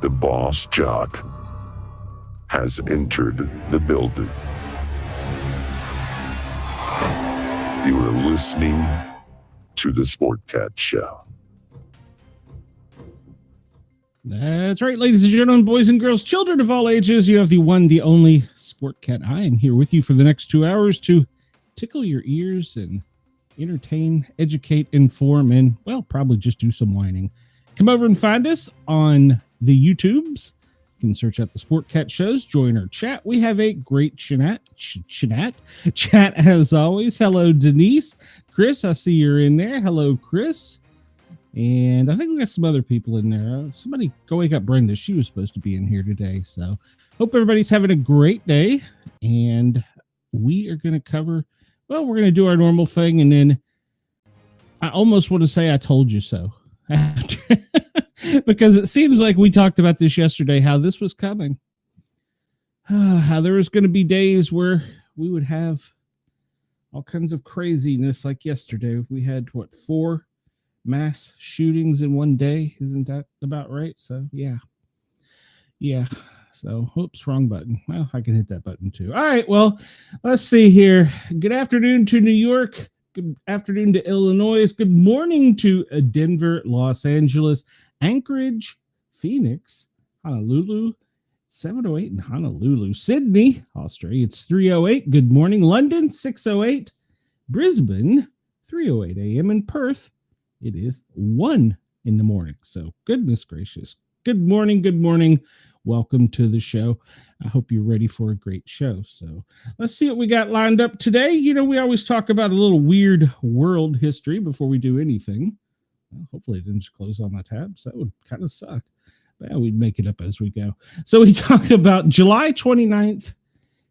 The boss jock has entered the building. You are listening to the Sportcat Show. That's right, ladies and gentlemen, boys and girls, children of all ages. You have the one, the only Sportcat. I am here with you for the next 2 hours to tickle your ears and entertain, educate, inform, and, well, probably just do some whining. Come over and find us on the YouTubes. You can search out the Sportcat shows, join our chat. We have a great chat as always. Hello, Denise. Chris, I see you're in there. Hello, Chris. And I think we got some other people in there. Somebody go wake up Brenda. She was supposed to be in here today. So hope everybody's having a great day. And we are going to cover, well, we're going to do our normal thing. And then I almost want to say I told you so. Because it seems like we talked about this yesterday, how this was coming. How there was going to be days where we would have all kinds of craziness like yesterday. We had, 4 mass shootings in one day. Isn't that about right? So, yeah. So, oops, wrong button. Well, I can hit that button too. All right, well, let's see here. Good afternoon to New York. Good afternoon to Illinois. Good morning to Denver, Los Angeles, Anchorage, Phoenix, Honolulu, 7:08 in Honolulu, Sydney, Australia, it's 3:08. Good morning, London, 6:08, Brisbane, 3:08 a.m. in Perth. It is 1 in the morning. So goodness gracious. Good morning. Welcome to the show. I hope you're ready for a great show. So let's see what we got lined up today. You know, we always talk about a little weird world history before we do anything. Well, hopefully it didn't just close on my tabs. That would kind of suck. But yeah, we'd make it up as we go. So we talk about July 29th,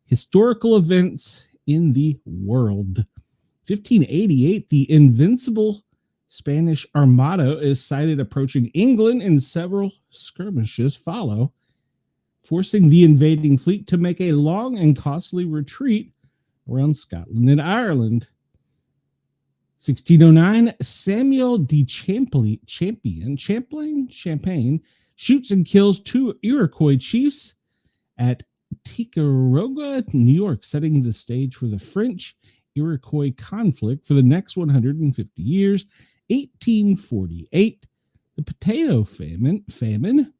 historical events in the world. 1588, the Invincible Spanish Armada is sighted approaching England, and several skirmishes follow, forcing the invading fleet to make a long and costly retreat around Scotland and Ireland. 1609, Samuel de Champlain shoots and kills 2 Iroquois chiefs at Ticonderoga, New York, setting the stage for the French-Iroquois conflict for the next 150 years. 1848, the potato famine.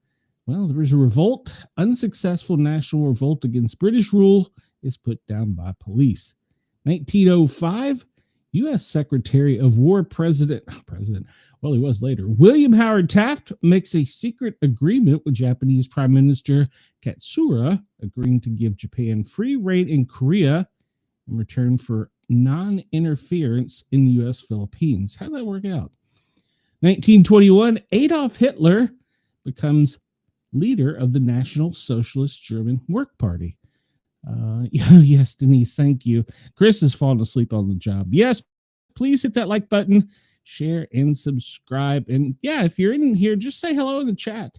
Well, there was a revolt. Unsuccessful national revolt against British rule is put down by police. 1905, U.S. Secretary of War well, he was later, William Howard Taft makes a secret agreement with Japanese Prime Minister Katsura, agreeing to give Japan free rein in Korea in return for non-interference in the U.S. Philippines. How'd that work out? 1921, Adolf Hitler becomes leader of the National Socialist German Work Party. Yes, Denise, thank you. Chris has fallen asleep on the job. Yes, please hit that like button, share, and subscribe. And yeah, if you're in here, just say hello in the chat.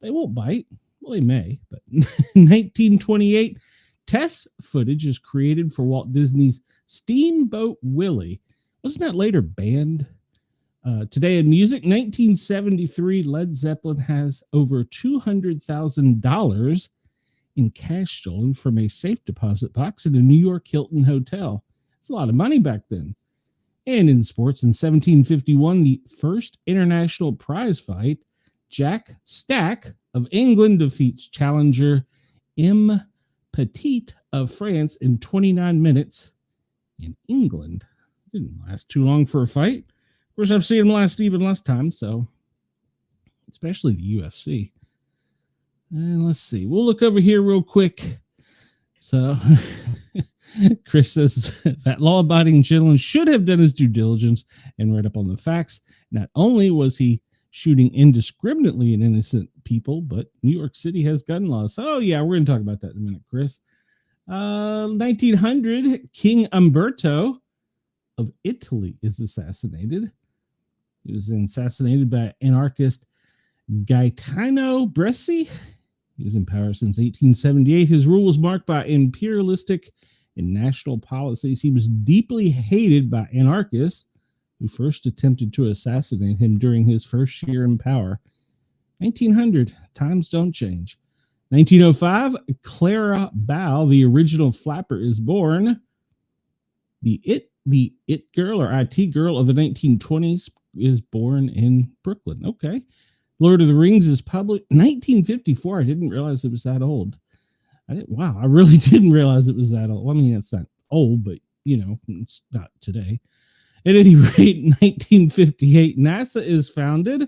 They won't bite. Well, they may, but 1928, test footage is created for Walt Disney's Steamboat Willie. Wasn't that later banned? Today in music, 1973, Led Zeppelin has over $200,000 in cash stolen from a safe deposit box at a New York Hilton hotel. It's a lot of money back then. And in sports, in 1751, the first international prize fight, Jack Stack of England defeats challenger M. Petit of France in 29 minutes in England. Didn't last too long for a fight. Of course, I've seen them last even less time, so especially the UFC. And let's see. We'll look over here real quick. So Chris says that law-abiding gentleman should have done his due diligence and read up on the facts. Not only was he shooting indiscriminately at innocent people, but New York City has gun laws. Oh, yeah, we're going to talk about that in a minute, Chris. 1900, King Umberto of Italy is assassinated. He was assassinated by anarchist Gaetano Bresci. He was in power since 1878. His rule was marked by imperialistic and national policies. He was deeply hated by anarchists who first attempted to assassinate him during his first year in power. 1900. Times don't change. 1905, Clara Bow, the original flapper, is born. The it girl or IT girl of the 1920s is born in Brooklyn. Okay. Lord of the Rings is published 1954. I didn't realize it was that old. Wow, I really didn't realize it was that old. I mean, it's not old, but it's not today. At any rate, 1958, NASA is founded,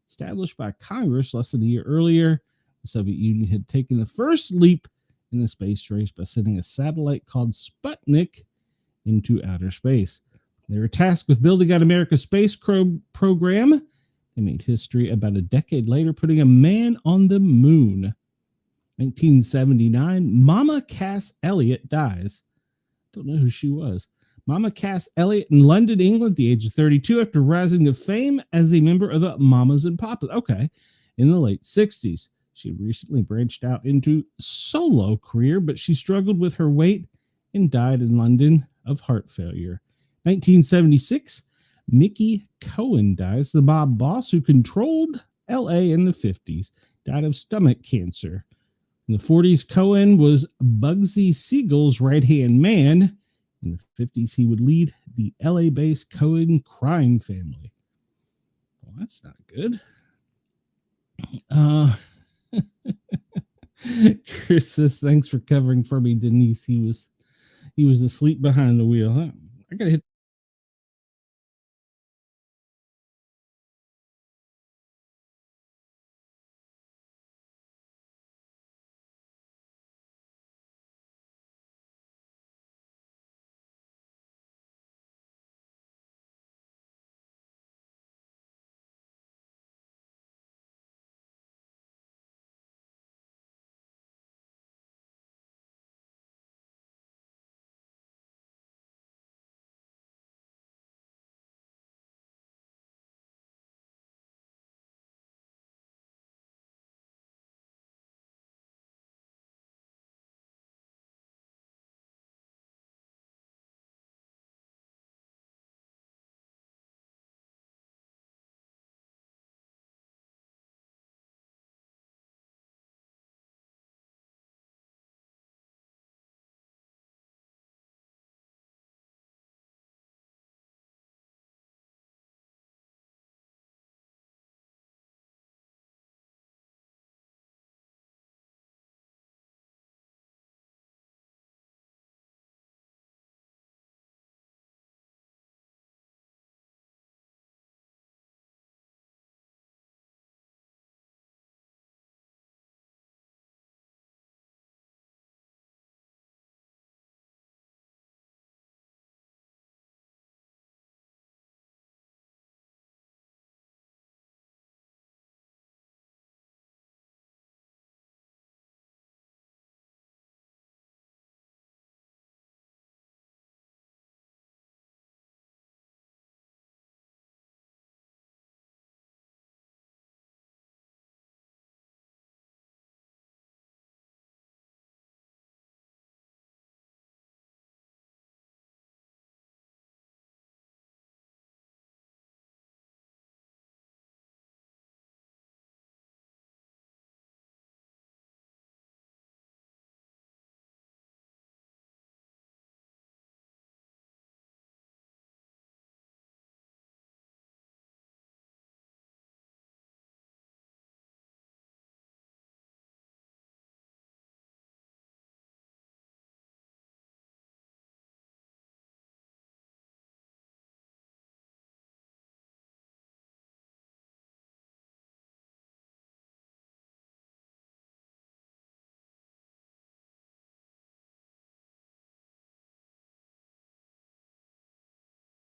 established by Congress less than a year earlier. The Soviet Union had taken the first leap in the space race by sending a satellite called Sputnik into outer space. They were tasked with building out America's space program. They made history about a decade later, putting a man on the moon. 1979, Mama Cass Elliot dies. Don't know who she was. Mama Cass Elliot in London, England, at the age of 32, after rising to fame as a member of the Mamas and Papas. Okay. In the late 60s, she recently branched out into solo career, but she struggled with her weight and died in London of heart failure. 1976, Mickey Cohen dies. The mob boss who controlled LA in the 50s died of stomach cancer. In the 40s, Cohen was Bugsy Siegel's right-hand man. In the 50s, he would lead the LA-based Cohen crime family. Well, that's not good. Chris says, thanks for covering for me, Denise. He was asleep behind the wheel. Huh? I gotta hit.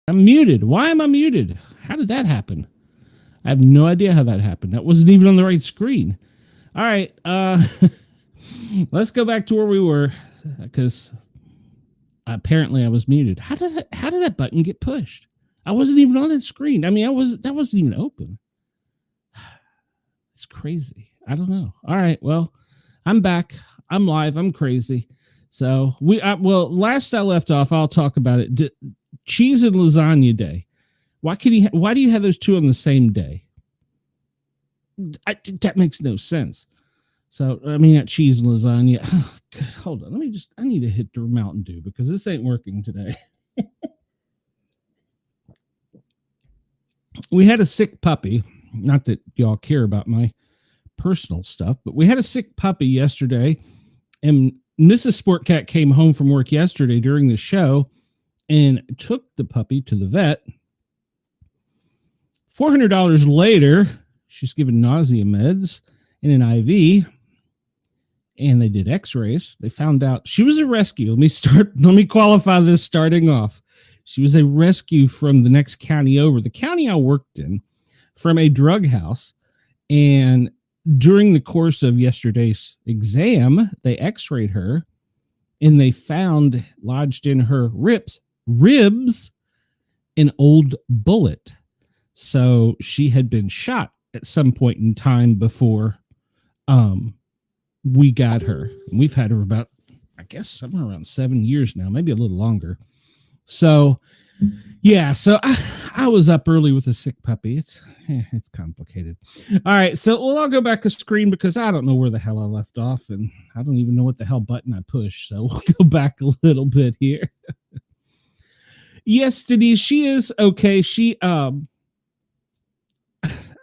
I'm muted. Why am I muted? How did that happen? I have no idea how that happened. That wasn't even on the right screen. All right. Let's go back to where we were, because apparently I was muted. How did that button get pushed? I wasn't even on that screen. I mean, that wasn't even open. It's crazy. I don't know. All right. Well, I'm back. I'm live. I'm crazy. So last I left off, I'll talk about it. Cheese and lasagna day. Why do you have those two on the same day? that makes no sense. So, I mean, that cheese and lasagna. Oh, good. Hold on. I need to hit the Mountain Dew because this ain't working today. We had a sick puppy. Not that y'all care about my personal stuff, but we had a sick puppy yesterday. And Mrs. Sportcat came home from work yesterday during the show and took the puppy to the vet. $400 later, she's given nausea meds and an IV. And they did x-rays. They found out she was a rescue. Let me qualify this starting off. She was a rescue from the next county over, the county I worked in, from a drug house. And during the course of yesterday's exam, they x-rayed her and they found lodged in her ribs, an old bullet. So she had been shot at some point in time before we got her. We've had her about, I guess, somewhere around 7 years now, maybe a little longer. So, yeah, so I was up early with a sick puppy. It's complicated. All right, so I'll go back a screen because I don't know where the hell I left off, and I don't even know what the hell button I pushed. So we'll go back a little bit here. Yes, Denise, she is okay. She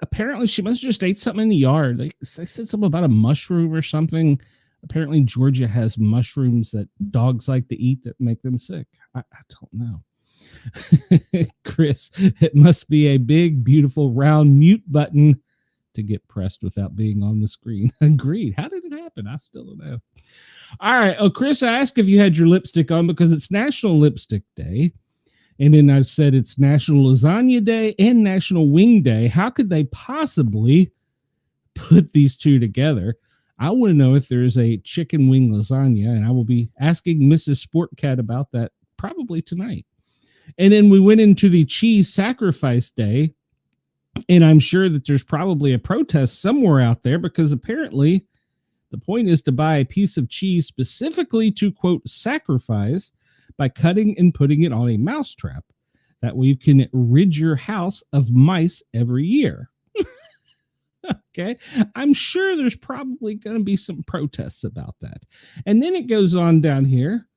apparently she must have just ate something in the yard. They said something about a mushroom or something. Apparently Georgia has mushrooms that dogs like to eat that make them sick. I don't know. Chris, it must be a big, beautiful, round mute button to get pressed without being on the screen. Agreed. How did it happen? I still don't know. All right. Oh, Chris, I asked if you had your lipstick on because it's National Lipstick Day. And then I said it's National Lasagna Day and National Wing Day. How could they possibly put these two together? I want to know if there is a chicken wing lasagna, and I will be asking Mrs. Sportcat about that probably tonight. And then we went into the cheese sacrifice day, and I'm sure that there's probably a protest somewhere out there because apparently the point is to buy a piece of cheese specifically to, quote, sacrifice by cutting and putting it on a mousetrap. That way you can rid your house of mice every year. Okay. I'm sure there's probably going to be some protests about that. And then it goes on down here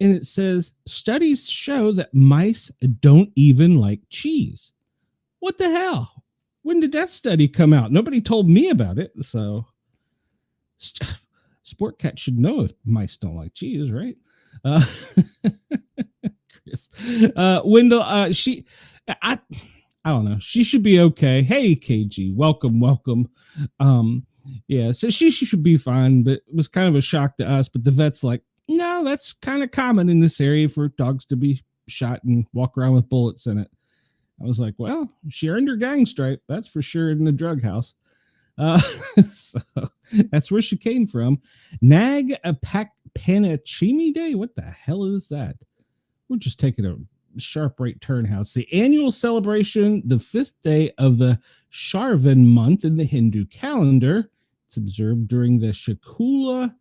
and it says studies show that mice don't even like cheese. What the hell? When did that study come out? Nobody told me about it. So Sportcat should know if mice don't like cheese, right? Chris, Wendell, I don't know. She should be okay. Hey, KG, welcome. Yeah, so she should be fine, but it was kind of a shock to us. But the vet's like, no, that's kind of common in this area for dogs to be shot and walk around with bullets in it. I was like, well, she earned her gang stripe. That's for sure in the drug house. So that's where she came from. Nag a pack Panachimi Day. What the hell is that? We're just taking a sharp right turn. How it's the annual celebration, the 5th day of the Sharvan month in the Hindu calendar. It's observed during the Shakula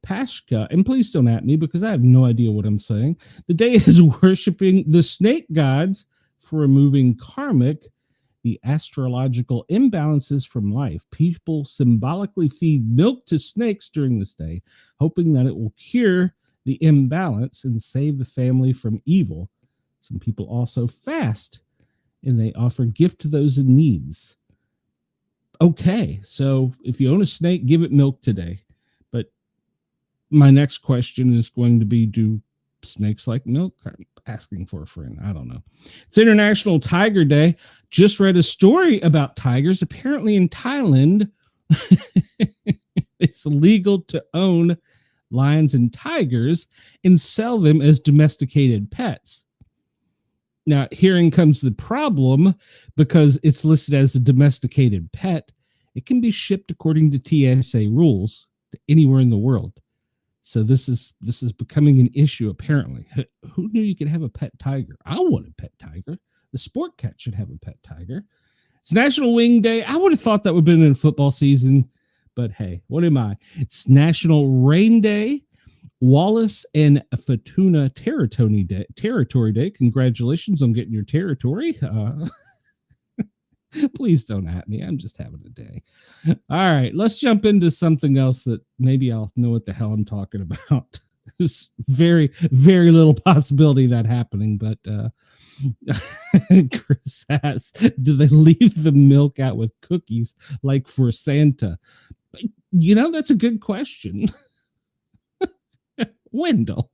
Pashka. And please don't at me because I have no idea what I'm saying. The day is worshiping the snake gods for removing the astrological imbalances from life. People symbolically feed milk to snakes during this day, hoping that it will cure the imbalance and save the family from evil. Some people also fast, and they offer gift to those in needs. Okay, so if you own a snake, give it milk today. But my next question is going to be, do snakes like milk? I'm asking for a friend. I don't know. It's International Tiger Day. Just read a story about tigers. Apparently in Thailand, it's legal to own lions and tigers and sell them as domesticated pets. Now, herein comes the problem, because it's listed as a domesticated pet. It can be shipped according to TSA rules to anywhere in the world. So this is becoming an issue, apparently. Who knew you could have a pet tiger? I want a pet tiger. The Sportcat should have a pet tiger. It's National Wing Day. I would have thought that would have been in football season, but hey, what am I? It's National Rain Day. Wallace and Fatuna Territory Day. Congratulations on getting your territory. Please don't at me. I'm just having a day. All right, let's jump into something else that maybe I'll know what the hell I'm talking about. There's very, very little possibility of that happening, but Chris asks, do they leave the milk out with cookies like for Santa? You know, that's a good question. Wendell.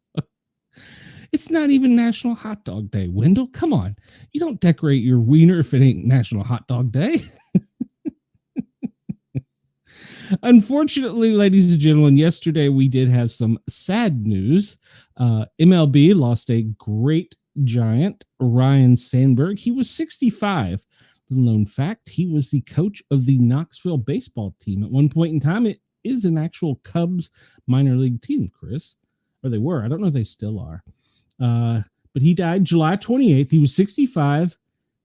It's not even National Hot Dog Day. Wendell, come on. You don't decorate your wiener if it ain't National Hot Dog Day. Unfortunately, ladies and gentlemen, yesterday we did have some sad news. MLB lost a great giant, Ryan Sandberg. He was 65. Little known fact, he was the coach of the Knoxville baseball team. At one point in time, it is an actual Cubs minor league team, Chris. Or they were. I don't know if they still are. But he died July 28th. He was 65.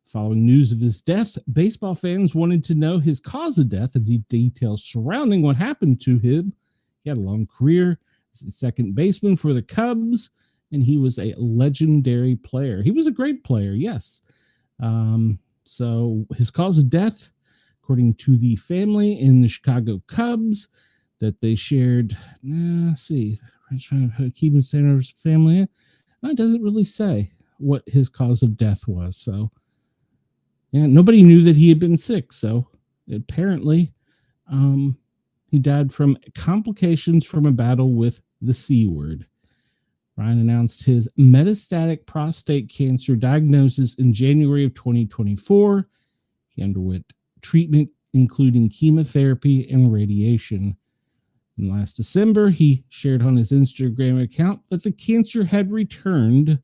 Following news of his death, baseball fans wanted to know his cause of death and the details surrounding what happened to him. He had a long career as a second baseman for the Cubs, and he was a legendary player. He was a great player, yes. So his cause of death, according to the family in the Chicago Cubs, that they shared, let's see, keeping Sanders' family, it doesn't really say what his cause of death was. So, yeah, nobody knew that he had been sick. So apparently he died from complications from a battle with the C word. Ryan announced his metastatic prostate cancer diagnosis in January of 2024. He underwent treatment, including chemotherapy and radiation. And last December, he shared on his Instagram account that the cancer had returned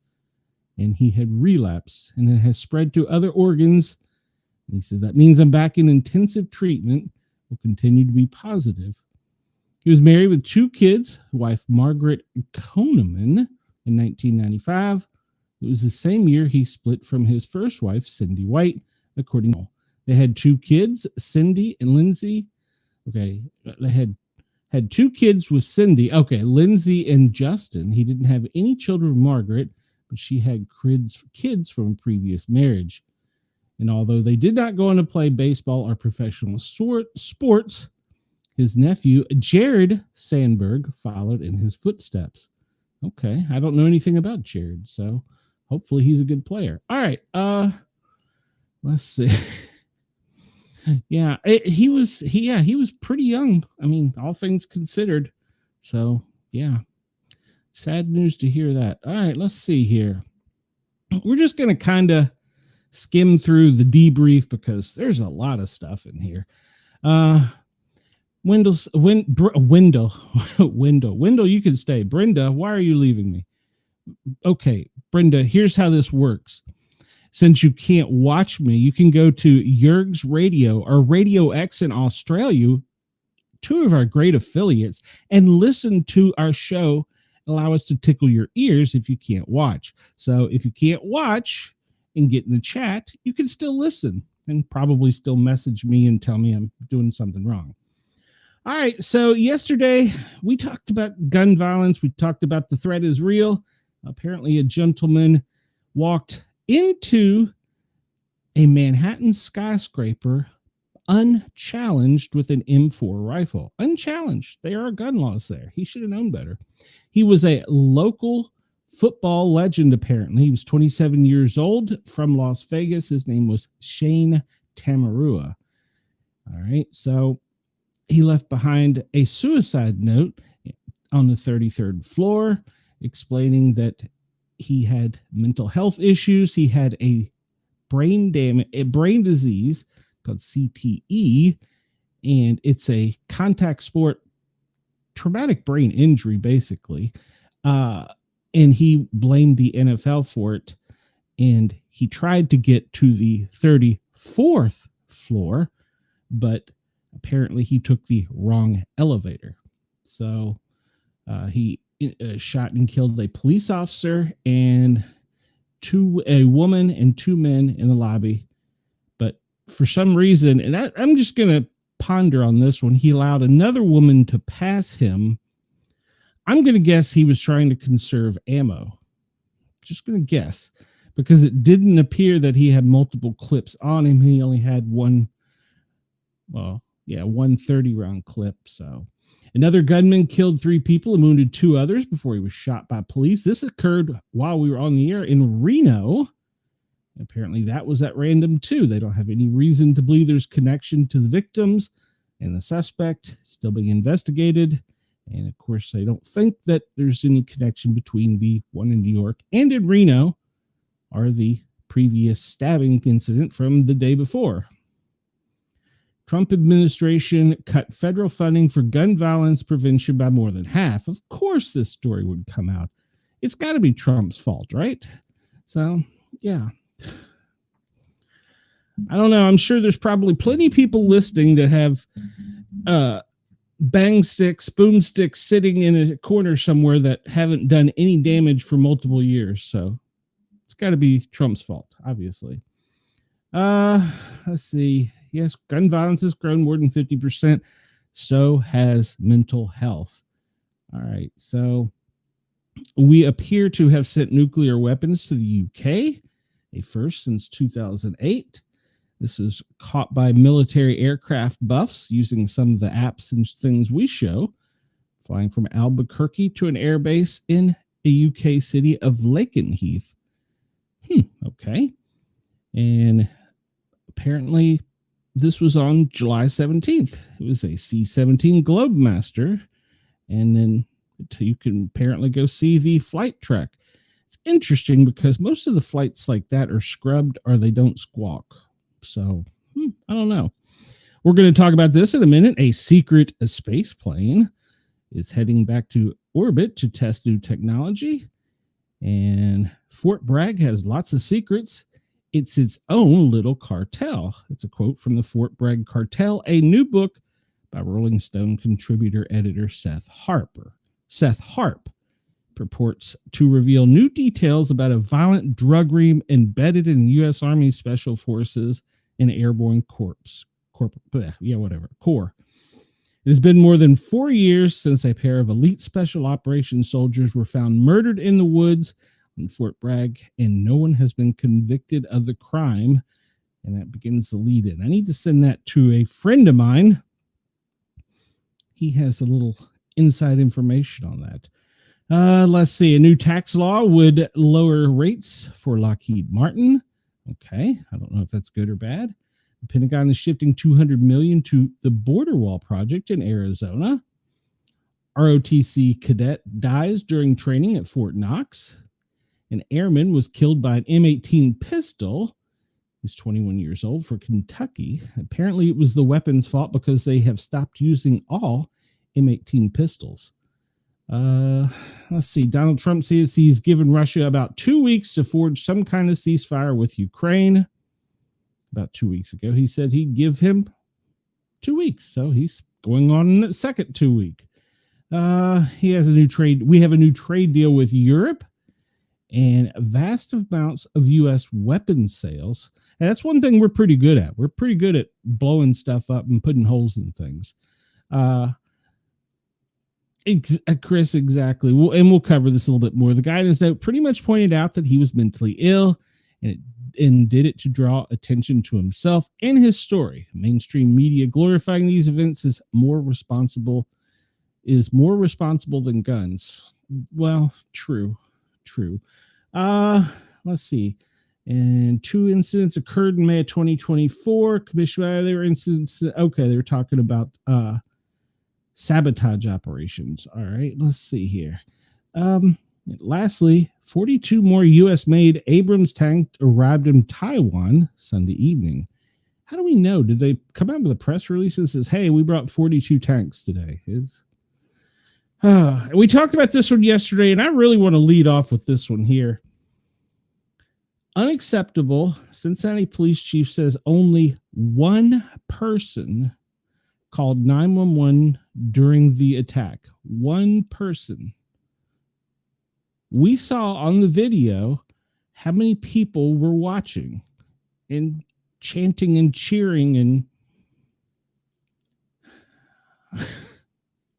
and he had relapsed and it has spread to other organs. And he said, that means I'm back in intensive treatment. Will continue to be positive. He was married with 2 kids, wife Margaret Koneman in 1995. It was the same year he split from his first wife, Cindy White, according to they had 2 kids, Cindy and Lindsay. Okay, they had 2 kids with Cindy. Okay, Lindsay and Justin. He didn't have any children with Margaret, but she had kids from a previous marriage. And although they did not go on to play baseball or professional sports, his nephew, Jared Sandberg, followed in his footsteps. Okay, I don't know anything about Jared, so hopefully he's a good player. All right, let's see. He was pretty young. I mean, all things considered. So, yeah. Sad news to hear that. All right, let's see here. We're just going to kind of through the debrief because there's a lot of stuff in here. Wendell, you can stay. Brenda, why are you leaving me? Okay, Brenda, here's how this works. Since you can't watch me, you can go to Yerg's Radio or Radio X in Australia, 2 of our great affiliates, and listen to our show. Allow us to tickle your ears if you can't watch. So if you can't watch and get in the chat, you can still listen and probably still message me and tell me I'm doing something wrong. All right, so yesterday we talked about gun violence. We talked about the threat is real. Apparently a gentleman walked into a Manhattan skyscraper unchallenged with an M4 rifle. Unchallenged. There are gun laws there. He should have known better. He was a local football legend, apparently. He was 27 years old from Las Vegas. His name was Shane Tamarua. All right, so he left behind a suicide note on the 33rd floor explaining that he had mental health issues. He had a brain disease called CTE, and it's a contact sport, traumatic brain injury, basically. And he blamed the NFL for it. And he tried to get to the 34th floor, but apparently he took the wrong elevator. So he shot and killed a police officer and a woman and 2 men in the lobby. But for some reason, and I'm just going to ponder on this one, he allowed another woman to pass him. I'm going to guess he was trying to conserve ammo. Just going to guess. because it didn't appear that he had multiple clips on him. He only had one 30-round clip. So another gunman killed 3 people and wounded 2 others before he was shot by police. This occurred while we were on the air in Reno. Apparently that was at random too. They don't have any reason to believe there's connection to the victims and the suspect still being investigated. And of course, they don't think that there's any connection between the one in New York and in Reno or the previous stabbing incident from the day before. Trump administration cut federal funding for gun violence prevention by more than half. Of course, this story would come out. It's got to be Trump's fault, right? So, yeah. I don't know. I'm sure there's probably plenty of people listening that have bang sticks, boomsticks sitting in a corner somewhere that haven't done any damage for multiple years. So it's got to be Trump's fault, obviously. Let's see. Yes, gun violence has grown more than 50%. So has mental health. All right. So we appear to have sent nuclear weapons to the UK, a first since 2008. This is caught by military aircraft buffs using some of the apps and things we show, flying from Albuquerque to an airbase in a UK city of Lakenheath. Okay. And apparently this was on July 17th. It was a C-17 Globemaster. And then you can apparently go see the flight track. It's interesting because most of the flights like that are scrubbed or they don't squawk. So, I don't know. We're going to talk about this in a minute. A secret space plane is heading back to orbit to test new technology. And Fort Bragg has lots of secrets. It's its own little cartel. It's a quote from the Fort Bragg Cartel, a new book by Rolling Stone contributor editor Seth Harp purports to reveal new details about a violent drug ring embedded in U.S. Army Special Forces and Airborne Corps. It has been more than 4 years since a pair of elite special operations soldiers were found murdered in the woods in Fort Bragg, and no one has been convicted of the crime. And that begins the lead in. I need to send that to a friend of mine. He has a little inside information on that. Let's see. A new tax law would lower rates for Lockheed Martin. Okay. I don't know if that's good or bad. The Pentagon is shifting $200 million to the border wall project in Arizona. ROTC cadet dies during training at Fort Knox. An airman was killed by an M18 pistol. He's 21 years old for Kentucky. Apparently, it was the weapon's fault because they have stopped using all M18 pistols. Let's see. Donald Trump says he's given Russia about 2 weeks to forge some kind of ceasefire with Ukraine. About 2 weeks ago, he said he'd give him 2 weeks. So he's going on the second 2 week. He has a new trade. We have a new trade deal with Europe and vast amounts of U.S. weapons sales. And that's one thing we're pretty good at. We're pretty good at blowing stuff up and putting holes in things. Chris, exactly. We'll cover this a little bit more. The guidance note pretty much pointed out that he was mentally ill and did it to draw attention to himself and his story. Mainstream media glorifying these events is more responsible than guns. Well, true. Let's see. And 2 incidents occurred in May of 2024. There were incidents. Okay, they were talking about sabotage operations. All right, let's see here. Lastly, 42 more U.S.-made Abrams tanks arrived in Taiwan Sunday evening. How do we know? Did they come out with a press release that says, hey, we brought 42 tanks today? We talked about this one yesterday, and I really want to lead off with this one here. Unacceptable. Cincinnati police chief says only one person called 911 during the attack. One person. We saw on the video how many people were watching and chanting and cheering and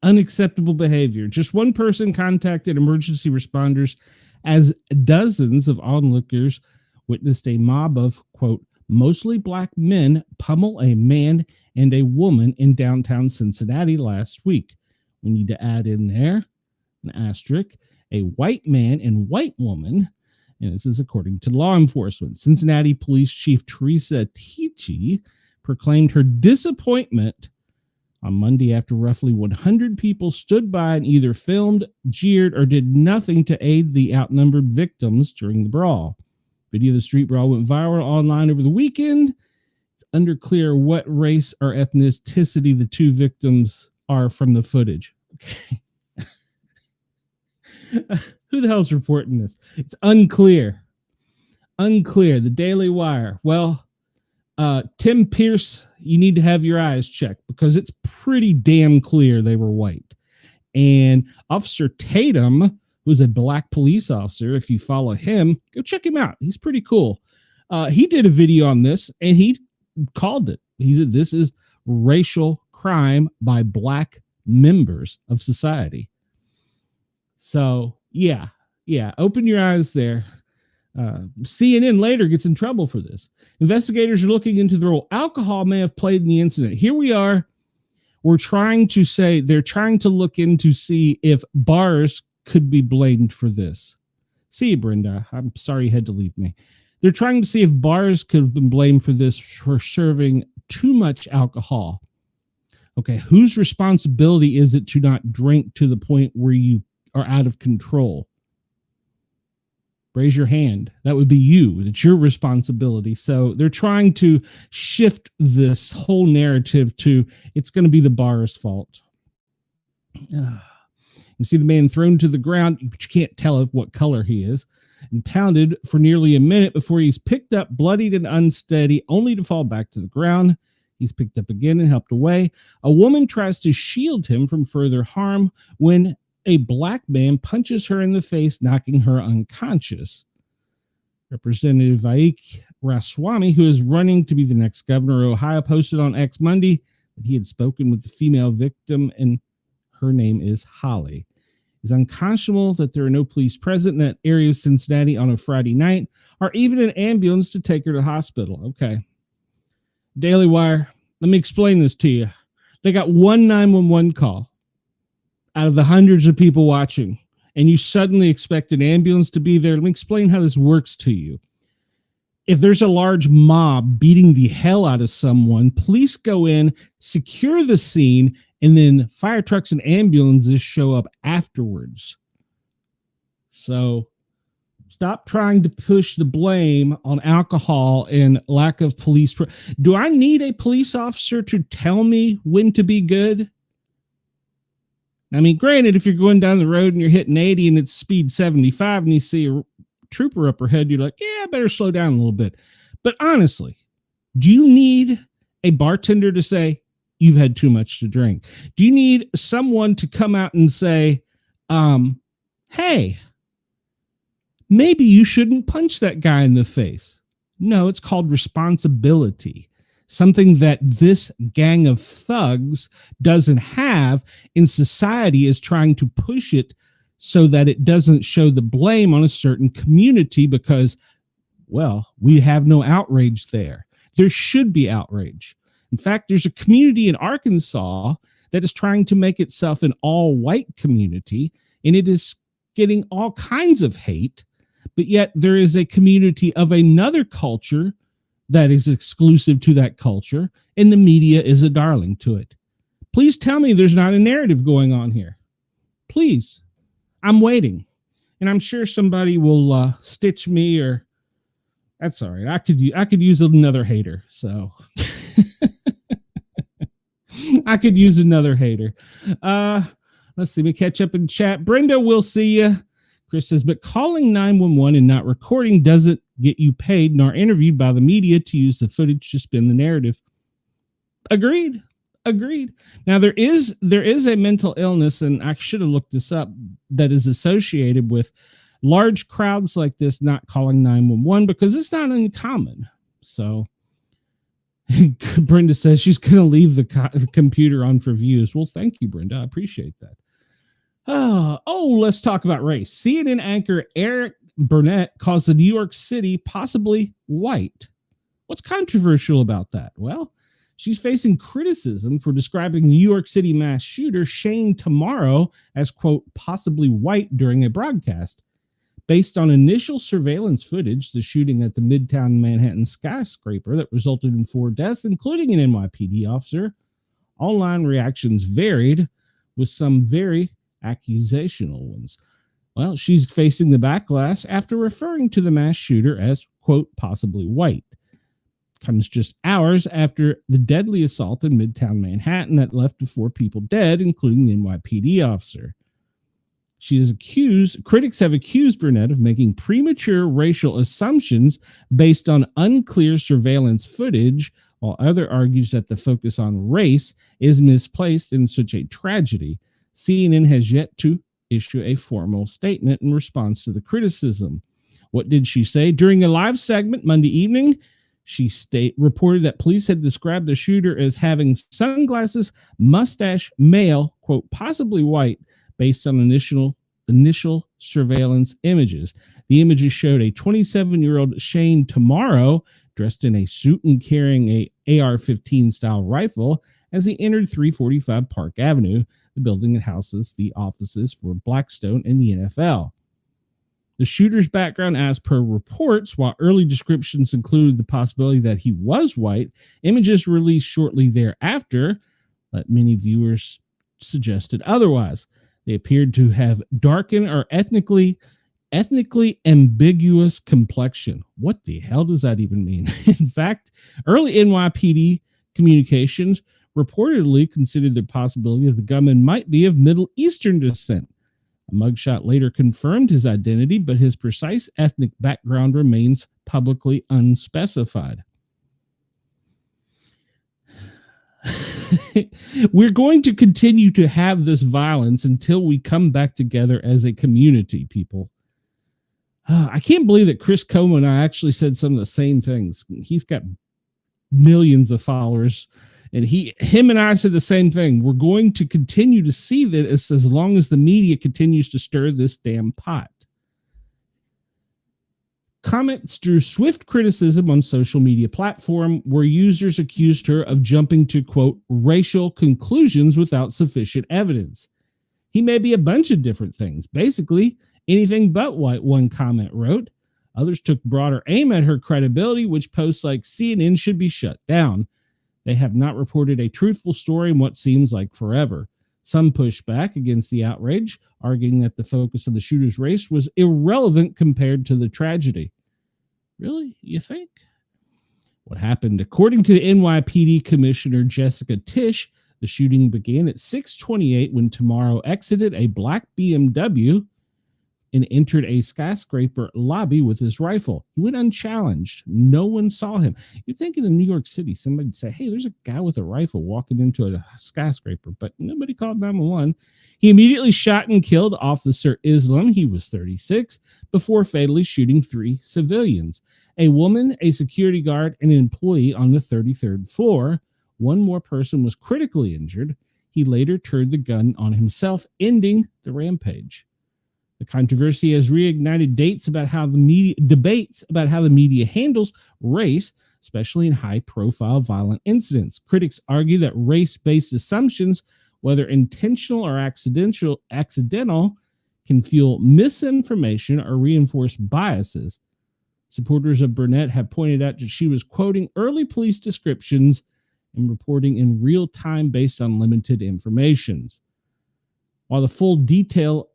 unacceptable behavior. Just one person contacted emergency responders as dozens of onlookers witnessed a mob of, quote, mostly black men pummel a man and a woman in downtown Cincinnati last week. We need to add in there an asterisk, a white man and white woman, and this is according to law enforcement. Cincinnati Police Chief Teresa Tichy proclaimed her disappointment on Monday after roughly 100 people stood by and either filmed, jeered, or did nothing to aid the outnumbered victims during the brawl. Video of the street brawl went viral online over the weekend. It's unclear what race or ethnicity the two victims are from the footage. Okay. Who the hell's reporting this? It's unclear. Unclear. The Daily Wire. Well, Tim Pierce, you need to have your eyes checked because it's pretty damn clear they were white. And Officer Tatum, who's a black police officer, if you follow him, go check him out. He's pretty cool. He did a video on this and he called it. He said, this is racial crime by black members of society. So, yeah, open your eyes there. CNN later gets in trouble for this. Investigators are looking into the role alcohol may have played in the incident. Here we are. They're trying to look into see if bars could be blamed for this. See you, Brenda. I'm sorry you had to leave me. They're trying to see if bars could have been blamed for this, for serving too much alcohol. Okay, whose responsibility is it to not drink to the point where you are out of control? Raise your hand. That would be you. It's your responsibility. So they're trying to shift this whole narrative to it's going to be the bar's fault. You see the man thrown to the ground, but you can't tell what color he is, and pounded for nearly a minute before he's picked up, bloodied and unsteady, only to fall back to the ground. He's picked up again and helped away. A woman tries to shield him from further harm when a black man punches her in the face, knocking her unconscious. Representative Vivek Ramaswamy, who is running to be the next governor of Ohio, posted on X Monday that he had spoken with the female victim, and her name is Holly. It's unconscionable that there are no police present in that area of Cincinnati on a Friday night, or even an ambulance to take her to the hospital. Okay. Daily Wire, let me explain this to you. They got one 911 call out of the hundreds of people watching, and you suddenly expect an ambulance to be there. Let me explain how this works to you. If there's a large mob beating the hell out of someone, police go in, secure the scene, and then fire trucks and ambulances show up afterwards. So stop trying to push the blame on alcohol and lack of police. Do I need a police officer to tell me when to be good? I mean, granted, if you're going down the road and you're hitting 80 and it's speed 75 and you see a trooper up ahead, you're like, yeah, I better slow down a little bit. But honestly, do you need a bartender to say you've had too much to drink? Do you need someone to come out and say, hey, maybe you shouldn't punch that guy in the face? No, it's called responsibility. Something that this gang of thugs doesn't have, and society is trying to push it so that it doesn't show the blame on a certain community because, well, we have no outrage there. There should be outrage. In fact, there's a community in Arkansas that is trying to make itself an all-white community, and it is getting all kinds of hate, but yet there is a community of another culture that is exclusive to that culture, and the media is a darling to it. Please tell me there's not a narrative going on here. Please. I'm waiting. And I'm sure somebody will stitch me, or that's all right. I could use another hater. So I could use another hater. Let's see. We catch up in chat. Brenda, we'll see you. Chris says, but calling 911 and not recording doesn't get you paid nor interviewed by the media to use the footage to spin the narrative. Agreed. Now there is a mental illness, and I should have looked this up, that is associated with large crowds like this not calling 911 because it's not uncommon. So Brenda says she's going to leave the computer on for views. Well, thank you, Brenda. I appreciate that. Let's talk about race. CNN anchor Eric Burnett calls the New York City possibly white. What's controversial about that? Well, she's facing criticism for describing New York City mass shooter Shane Tomorrow as, quote, possibly white during a broadcast. Based on initial surveillance footage, the shooting at the Midtown Manhattan skyscraper that resulted in 4 deaths, including an NYPD officer, online reactions varied, with some very accusational ones. Well, she's facing the backlash after referring to the mass shooter as, quote, possibly white. Comes just hours after the deadly assault in Midtown Manhattan that left 4 people dead, including the NYPD officer. Critics have accused Burnett of making premature racial assumptions based on unclear surveillance footage, while others argues that the focus on race is misplaced in such a tragedy. CNN has yet to issue a formal statement in response to the criticism. What did she say? During a live segment Monday evening, she reported that police had described the shooter as having sunglasses, mustache, male, quote, possibly white, based on initial surveillance images. The images showed a 27-year-old Shane Tomorrow dressed in a suit and carrying a AR-15 style rifle as he entered 345 Park Avenue, the building that houses the offices for Blackstone and the NFL. The shooter's background, as per reports, while early descriptions included the possibility that he was white, images released shortly thereafter let many viewers suggested otherwise. They appeared to have darkened or ethnically ambiguous complexion. What the hell does that even mean? In fact, early NYPD communications reportedly considered the possibility that the gunman might be of Middle Eastern descent. A mugshot later confirmed his identity, but his precise ethnic background remains publicly unspecified. We're going to continue to have this violence until we come back together as a community, people. I can't believe that Chris Coleman and I actually said some of the same things. He's got millions of followers, and him and I said the same thing. We're going to continue to see this as long as the media continues to stir this damn pot. Comments drew swift criticism on social media platform where users accused her of jumping to, quote, racial conclusions without sufficient evidence. He may be a bunch of different things, basically anything but white, one comment wrote. Others took broader aim at her credibility, which posts like CNN should be shut down. They have not reported a truthful story in what seems like forever. Some pushed back against the outrage, arguing that the focus of the shooter's race was irrelevant compared to the tragedy. Really? You think? What happened? According to NYPD Commissioner Jessica Tisch, the shooting began at 6:28 when Tomorrow exited a black BMW and entered a skyscraper lobby with his rifle. He went unchallenged. No one saw him. You'd think in New York City, somebody'd say, hey, there's a guy with a rifle walking into a skyscraper, but nobody called 911. He immediately shot and killed Officer Islam, he was 36, before fatally shooting 3 civilians, a woman, a security guard, and an employee on the 33rd floor. One more person was critically injured. He later turned the gun on himself, ending the rampage. The controversy has reignited debates about how the media handles race, especially in high-profile violent incidents. Critics argue that race-based assumptions, whether intentional or accidental, can fuel misinformation or reinforce biases. Supporters of Burnett have pointed out that she was quoting early police descriptions and reporting in real time based on limited information. While the full details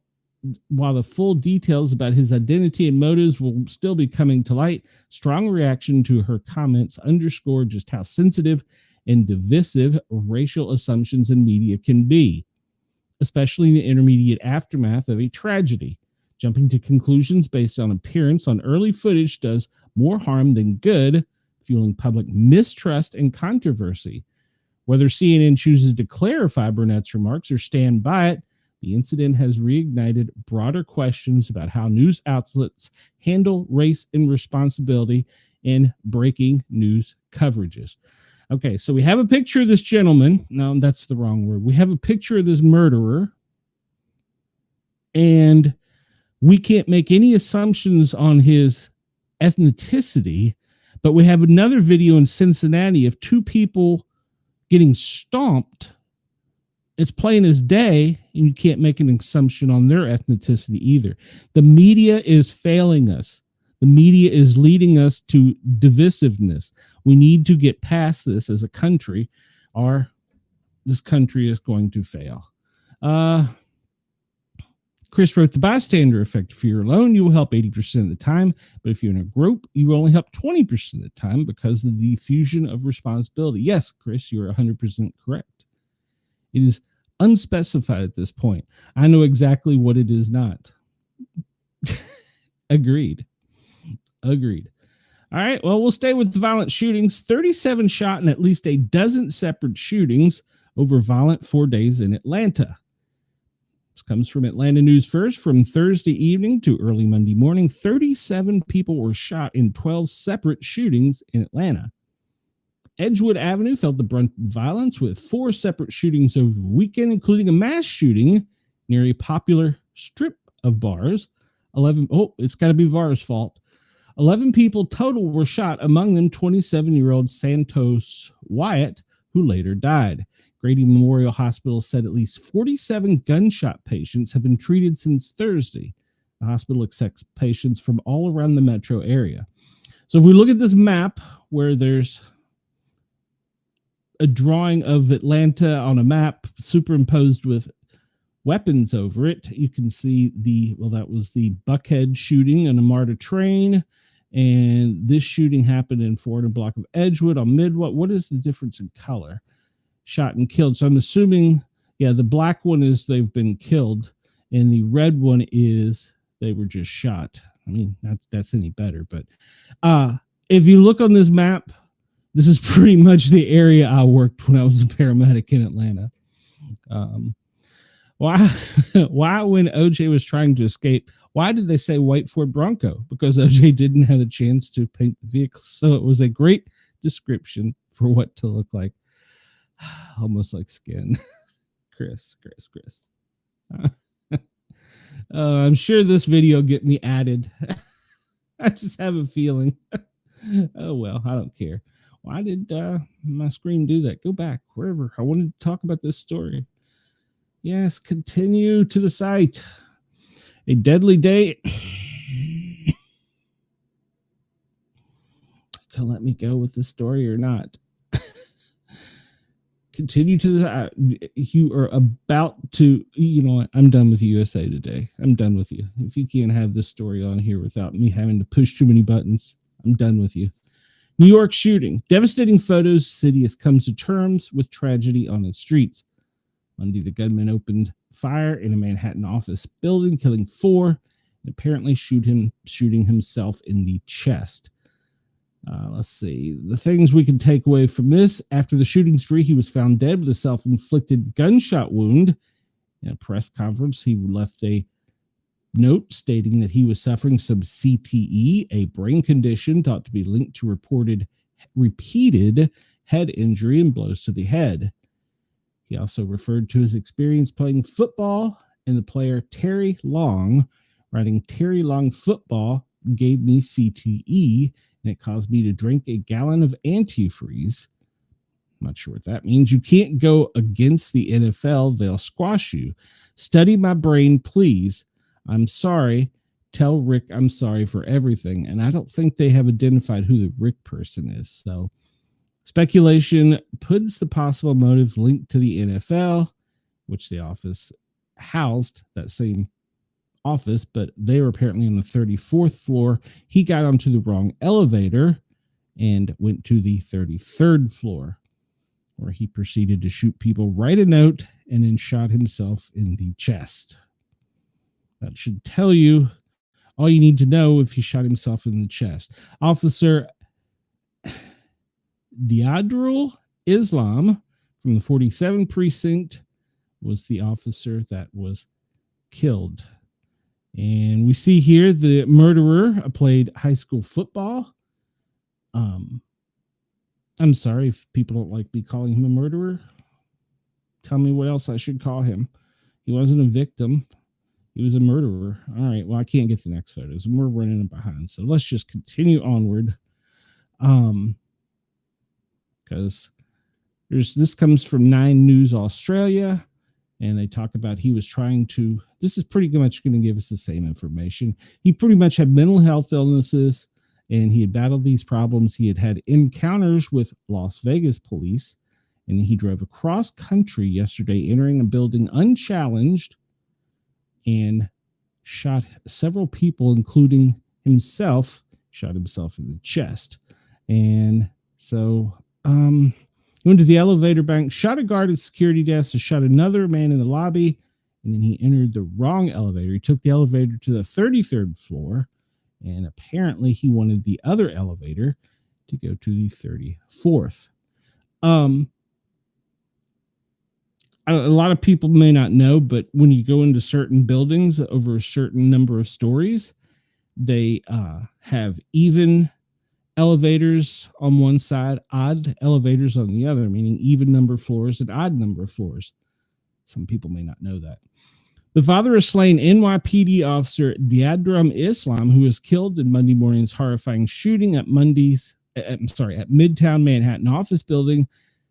about his identity and motives will still be coming to light, strong reaction to her comments underscore just how sensitive and divisive racial assumptions in media can be, especially in the intermediate aftermath of a tragedy. Jumping to conclusions based on appearance on early footage does more harm than good, fueling public mistrust and controversy. Whether CNN chooses to clarify Burnett's remarks or stand by it, the incident has reignited broader questions about how news outlets handle race and responsibility in breaking news coverages. Okay, so we have a picture of this gentleman. No, that's the wrong word. We have a picture of this murderer. And We can't make any assumptions on his ethnicity, but we have another video in Cincinnati of two people getting stomped. It's plain as day, and you can't make an assumption on their ethnicity either. The media is failing us. The media is leading us to divisiveness. We need to get past this as a country, or this country is going to fail. Chris wrote, the bystander effect. If you're alone, you will help 80% of the time. But if you're in a group, you will only help 20% of the time because of the diffusion of responsibility. Yes, Chris, you're 100% correct. It is unspecified at this point. I know exactly what it is not. Agreed. All right, well, we'll stay with the violent shootings. 37 shot in at least a dozen separate shootings over violent 4 days in Atlanta. This comes from Atlanta News First. From Thursday evening to early Monday morning, 37 people were shot in 12 separate shootings in Atlanta. Edgewood Avenue felt the brunt of violence with 4 separate shootings over the weekend, including a mass shooting near a popular strip of bars. It's got to be the bar's fault. 11 people total were shot, among them 27-year-old Santos Wyatt, who later died. Grady Memorial Hospital said at least 47 gunshot patients have been treated since Thursday. The hospital accepts patients from all around the metro area. So if we look at this map where there's a drawing of Atlanta on a map superimposed with weapons over it, you can see that was the Buckhead shooting on a MARTA train. And this shooting happened in 400 block of Edgewood on Midway. What is the difference in color? Shot and killed. So I'm assuming, the black one is they've been killed, and the red one is they were just shot. I mean, not that's any better, but if you look on this map, this is pretty much the area I worked when I was a paramedic in Atlanta. Why when OJ was trying to escape, why did they say white Ford Bronco? Because OJ didn't have a chance to paint the vehicle. So it was a great description for what to look like. Almost like skin. Chris. I'm sure this video get me added. I just have a feeling. Oh, well, I don't care. Why did my screen do that? Go back, wherever. I wanted to talk about this story. Yes, continue to the site. A deadly day. Can let me go with the story or not? Continue to the you are about to, you know what? I'm done with USA Today. I'm done with you. If you can't have this story on here without me having to push too many buttons, I'm done with you. New York shooting. Devastating photos. City has come to terms with tragedy on its streets. Monday, the gunman opened fire in a Manhattan office building, killing 4, and apparently shooting himself in the chest. Let's see. The things we can take away from this. After the shooting spree, he was found dead with a self-inflicted gunshot wound. In a press conference, he left a note stating that he was suffering some CTE, a brain condition thought to be linked to repeated head injury and blows to the head. He also referred to his experience playing football and the player Terry Long, writing, "Terry Long football gave me CTE, and it caused me to drink a gallon of antifreeze." I'm not sure what that means. You can't go against the NFL. They'll squash you. Study my brain, please. I'm sorry. Tell Rick I'm sorry for everything. And I don't think they have identified who the Rick person is. So speculation puts the possible motive linked to the NFL, which the office housed, that same office, but they were apparently on the 34th floor. He got onto the wrong elevator and went to the 33rd floor, where he proceeded to shoot people, write a note, and then shot himself in the chest. That should tell you all you need to know if he shot himself in the chest. Officer Diadrul Islam from the 47th precinct was the officer that was killed. And we see here the murderer played high school football. I'm sorry if people don't like me calling him a murderer. Tell me what else I should call him. He wasn't a victim. He was a murderer. All right. Well, I can't get the next photos, and we're running behind. So let's just continue onward. Because this comes from 9 News Australia, and they talk about he was trying to. This is pretty much going to give us the same information. He pretty much had mental health illnesses, and he had battled these problems. He had had encounters with Las Vegas police, and he drove across country yesterday, entering a building unchallenged, and shot several people, including himself, shot himself in the chest. And so went to the elevator bank, shot a guard at the security desk, and shot another man in the lobby, and then he entered the wrong elevator. He took the elevator to the 33rd floor, and apparently he wanted the other elevator to go to the 34th. A lot of people may not know, but when you go into certain buildings over a certain number of stories, they have even elevators on one side, odd elevators on the other, meaning even number of floors and odd number of floors. Some people may not know that. The father of slain NYPD officer Diadram Islam, who was killed in Monday morning's horrifying shooting at Midtown Manhattan office building,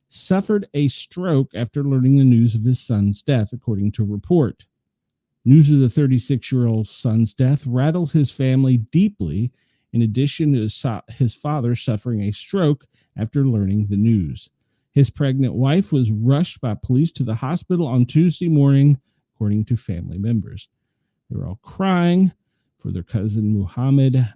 suffered a stroke after learning the news of his son's death, according to a report. News of the 36-year-old son's death rattled his family deeply, in addition to his father suffering a stroke after learning the news. His pregnant wife was rushed by police to the hospital on Tuesday morning, according to family members. They were all crying for their cousin Muhammad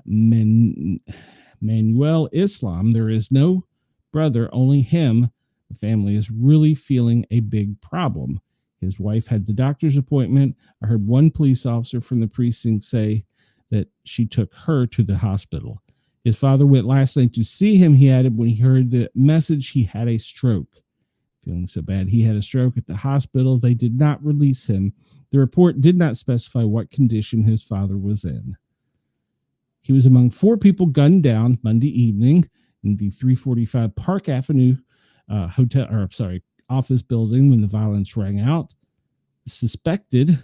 Manuel Islam. There is no brother, only him. The family is really feeling a big problem. His wife had the doctor's appointment. I heard one police officer from the precinct say that she took her to the hospital. His father went last night to see him. He added when he heard the message, he had a stroke. Feeling so bad, he had a stroke at the hospital. They did not release him. The report did not specify what condition his father was in. He was among 4 people gunned down Monday evening in the 345 Park Avenue office building when the violence rang out. Suspected,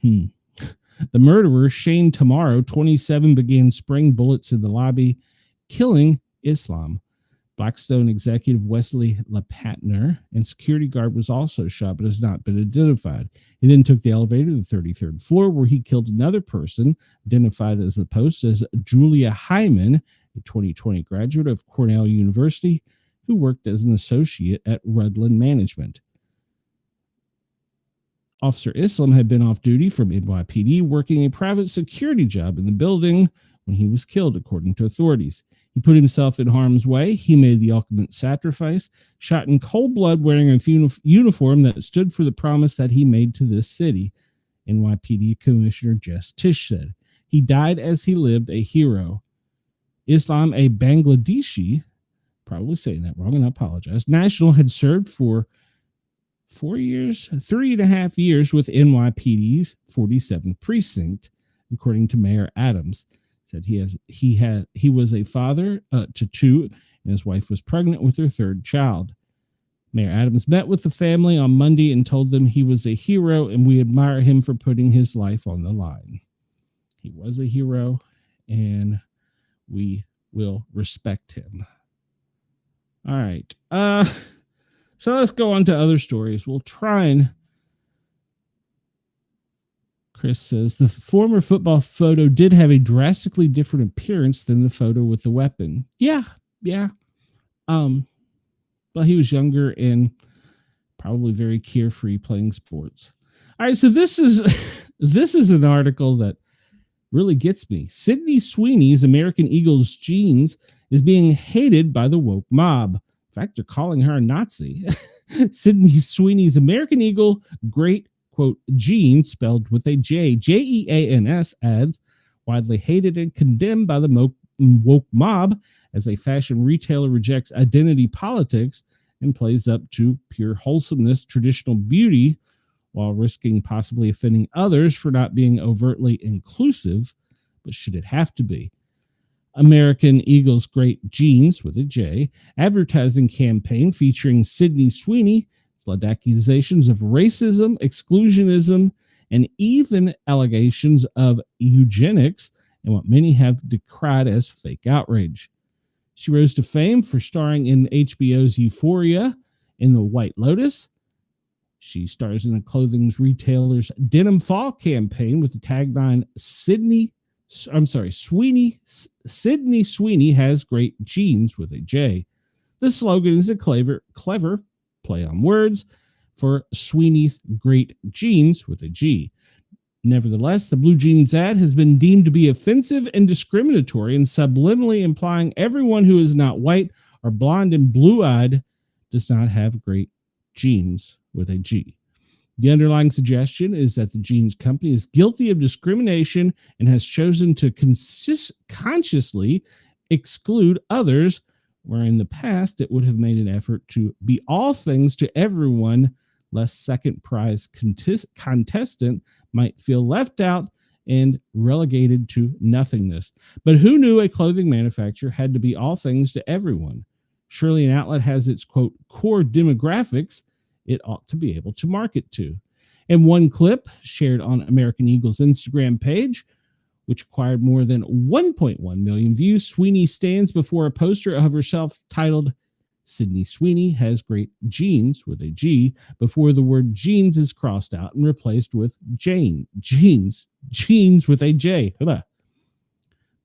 the murderer, Shane Tamaro, 27, began spraying bullets in the lobby, killing Islam. Blackstone executive Wesley LePatner and security guard was also shot, but has not been identified. He then took the elevator to the 33rd floor, where he killed another person, identified as the Post as Julia Hyman, a 2020 graduate of Cornell University, who worked as an associate at Rudland Management. Officer Islam had been off duty from NYPD, working a private security job in the building when he was killed, according to authorities. He put himself in harm's way. He made the ultimate sacrifice, shot in cold blood wearing a uniform that stood for the promise that he made to this city, NYPD Commissioner Jess Tisch said. He died as he lived, a hero. Islam, a Bangladeshi, probably saying that wrong, and I apologize, national, had served for 3.5 years with NYPD's 47th precinct, according to Mayor Adams. Said he was a father to 2, and his wife was pregnant with her 3rd child. Mayor Adams met with the family on Monday and told them he was a hero and we admire him for putting his life on the line. He was a hero and we will respect him. All right. So let's go on to other stories. We'll try and... Chris says the former football photo did have a drastically different appearance than the photo with the weapon. Yeah. But he was younger and probably very carefree playing sports. All right, so this is an article that really gets me. Sydney Sweeney's American Eagles jeans is being hated by the woke mob. In fact, they're calling her a Nazi. Sydney Sweeney's American Eagle great, quote, jeans, spelled with a J, Jeans, ads, widely hated and condemned by the woke mob as a fashion retailer rejects identity politics and plays up to pure wholesomeness, traditional beauty, while risking possibly offending others for not being overtly inclusive. But should it have to be? American Eagle's Great Jeans, with a J, advertising campaign featuring Sydney Sweeney, flood accusations of racism, exclusionism, and even allegations of eugenics and what many have decried as fake outrage. She rose to fame for starring in HBO's Euphoria in The White Lotus. She stars in the clothing retailer's Denim Fall campaign with the tagline Sydney Sweeney has great jeans with a J. The slogan is a clever play on words for Sweeney's great jeans with a G. Nevertheless, the blue jeans ad has been deemed to be offensive and discriminatory and subliminally implying everyone who is not white or blonde and blue-eyed does not have great jeans with a G. The underlying suggestion is that the jeans company is guilty of discrimination and has chosen to consciously exclude others, where in the past it would have made an effort to be all things to everyone, lest second prize contestant might feel left out and relegated to nothingness. But who knew a clothing manufacturer had to be all things to everyone? Surely an outlet has its, quote, core demographics it ought to be able to market to. In one clip shared on American Eagle's Instagram page, which acquired more than 1.1 million views, Sweeney stands before a poster of herself titled Sydney Sweeney has great jeans with a G before the word jeans is crossed out and replaced with jeans with a J. The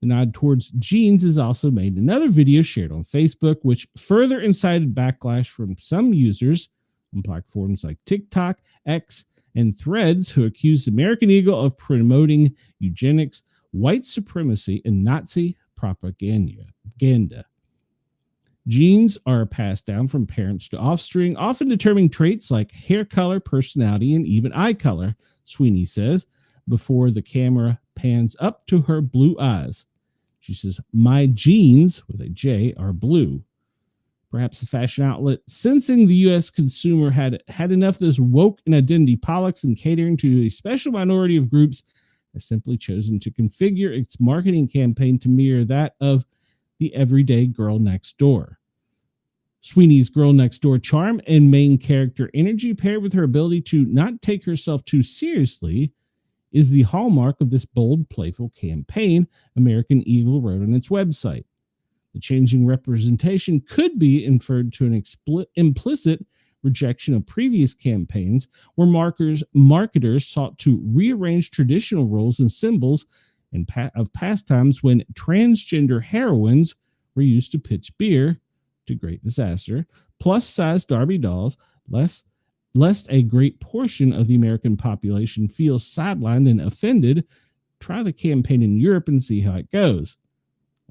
nod towards jeans is also made in another video shared on Facebook, which further incited backlash from some users on platforms like TikTok, X, and Threads who accused American Eagle of promoting eugenics, white supremacy, and Nazi propaganda. Genes are passed down from parents to offspring, often determining traits like hair color, personality, and even eye color, Sweeney says, before the camera pans up to her blue eyes. She says, "My genes," with a J, "are blue." Perhaps the fashion outlet, sensing the U.S. consumer had enough of this woke and identity politics and catering to a special minority of groups, has simply chosen to configure its marketing campaign to mirror that of the everyday girl next door. Sweeney's girl next door charm and main character energy, paired with her ability to not take herself too seriously, is the hallmark of this bold, playful campaign, American Eagle wrote on its website. The changing representation could be inferred to an implicit rejection of previous campaigns where marketers sought to rearrange traditional roles and symbols of past times when transgender heroines were used to pitch beer to great disaster, plus-size Barbie dolls, lest a great portion of the American population feels sidelined and offended. Try the campaign in Europe and see how it goes.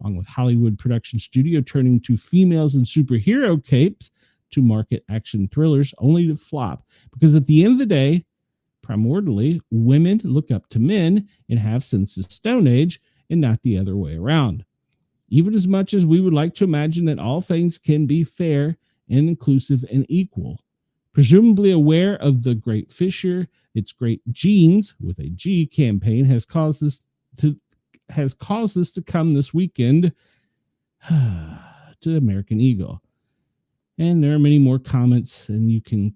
Along with Hollywood production studio turning to females in superhero capes to market action thrillers, only to flop. Because at the end of the day, primordially, women look up to men and have since the Stone Age, and not the other way around. Even as much as we would like to imagine that all things can be fair and inclusive and equal. Presumably aware of the Great Fisher, its great genes with a G campaign has caused this to come this weekend to American Eagle. And there are many more comments, and you can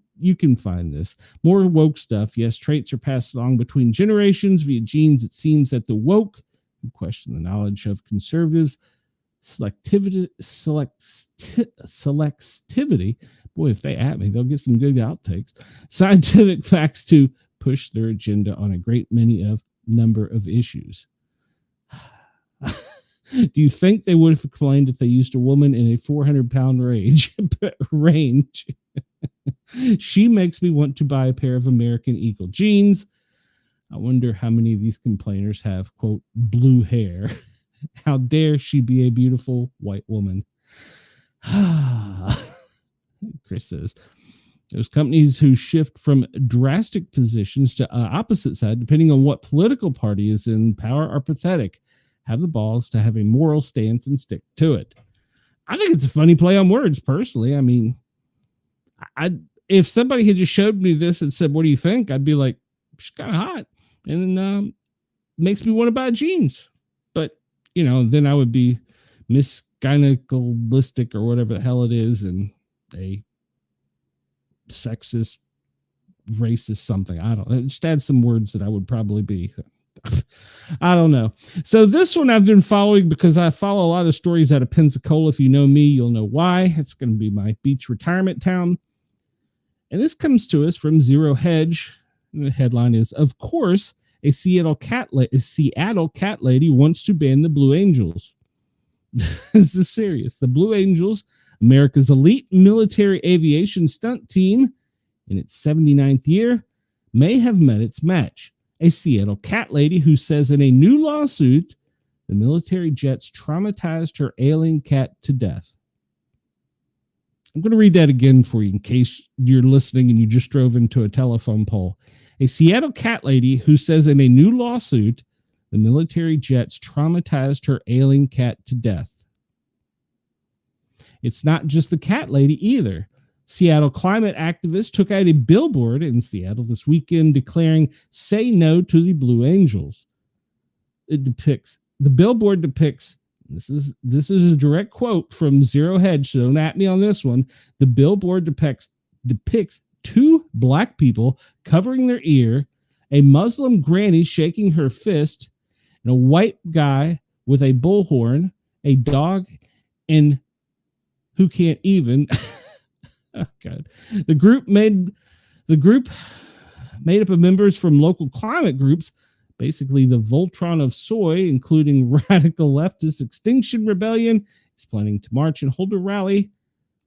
find this. More woke stuff. Yes, traits are passed along between generations via genes. It seems that the woke, who question the knowledge of conservatives, selectivity. Boy, if they at me, they'll get some good outtakes. Scientific facts to push their agenda on a great number of issues. Do you think they would have complained if they used a woman in a 400-pound range? She makes me want to buy a pair of American Eagle jeans. I wonder how many of these complainers have, quote, blue hair. How dare she be a beautiful white woman? Chris says, those companies who shift from drastic positions to opposite side, depending on what political party is in power, are pathetic. Have the balls to have a moral stance and stick to it. I think it's a funny play on words, personally. I mean, if somebody had just showed me this and said, "What do you think?" I'd be like, "She's kind of hot," and makes me want to buy jeans. But then I would be misgynecalistic or whatever the hell it is, and a sexist racist something. I don't know. Just add some words that I would probably be. I don't know. So this one I've been following because I follow a lot of stories out of Pensacola. If you know me, you'll know why. It's going to be my beach retirement town. And this comes to us from Zero Hedge. And the headline is, of course, a Seattle cat lady wants to ban the Blue Angels. This is serious. The Blue Angels, America's elite military aviation stunt team, in its 79th year, may have met its match. A Seattle cat lady who says in a new lawsuit, the military jets traumatized her ailing cat to death. I'm going to read that again for you in case you're listening and you just drove into a telephone pole. A Seattle cat lady who says in a new lawsuit, the military jets traumatized her ailing cat to death. It's not just the cat lady either. Seattle climate activists took out a billboard in Seattle this weekend declaring, "Say no to the Blue Angels." The billboard depicts, this is a direct quote from Zero Hedge, so don't at me on this one. The billboard depicts two black people covering their ear, a Muslim granny shaking her fist, and a white guy with a bullhorn, a dog, and who can't even... Oh, God. The group made up of members from local climate groups, basically the Voltron of soy, including radical leftist Extinction Rebellion, is planning to march and hold a rally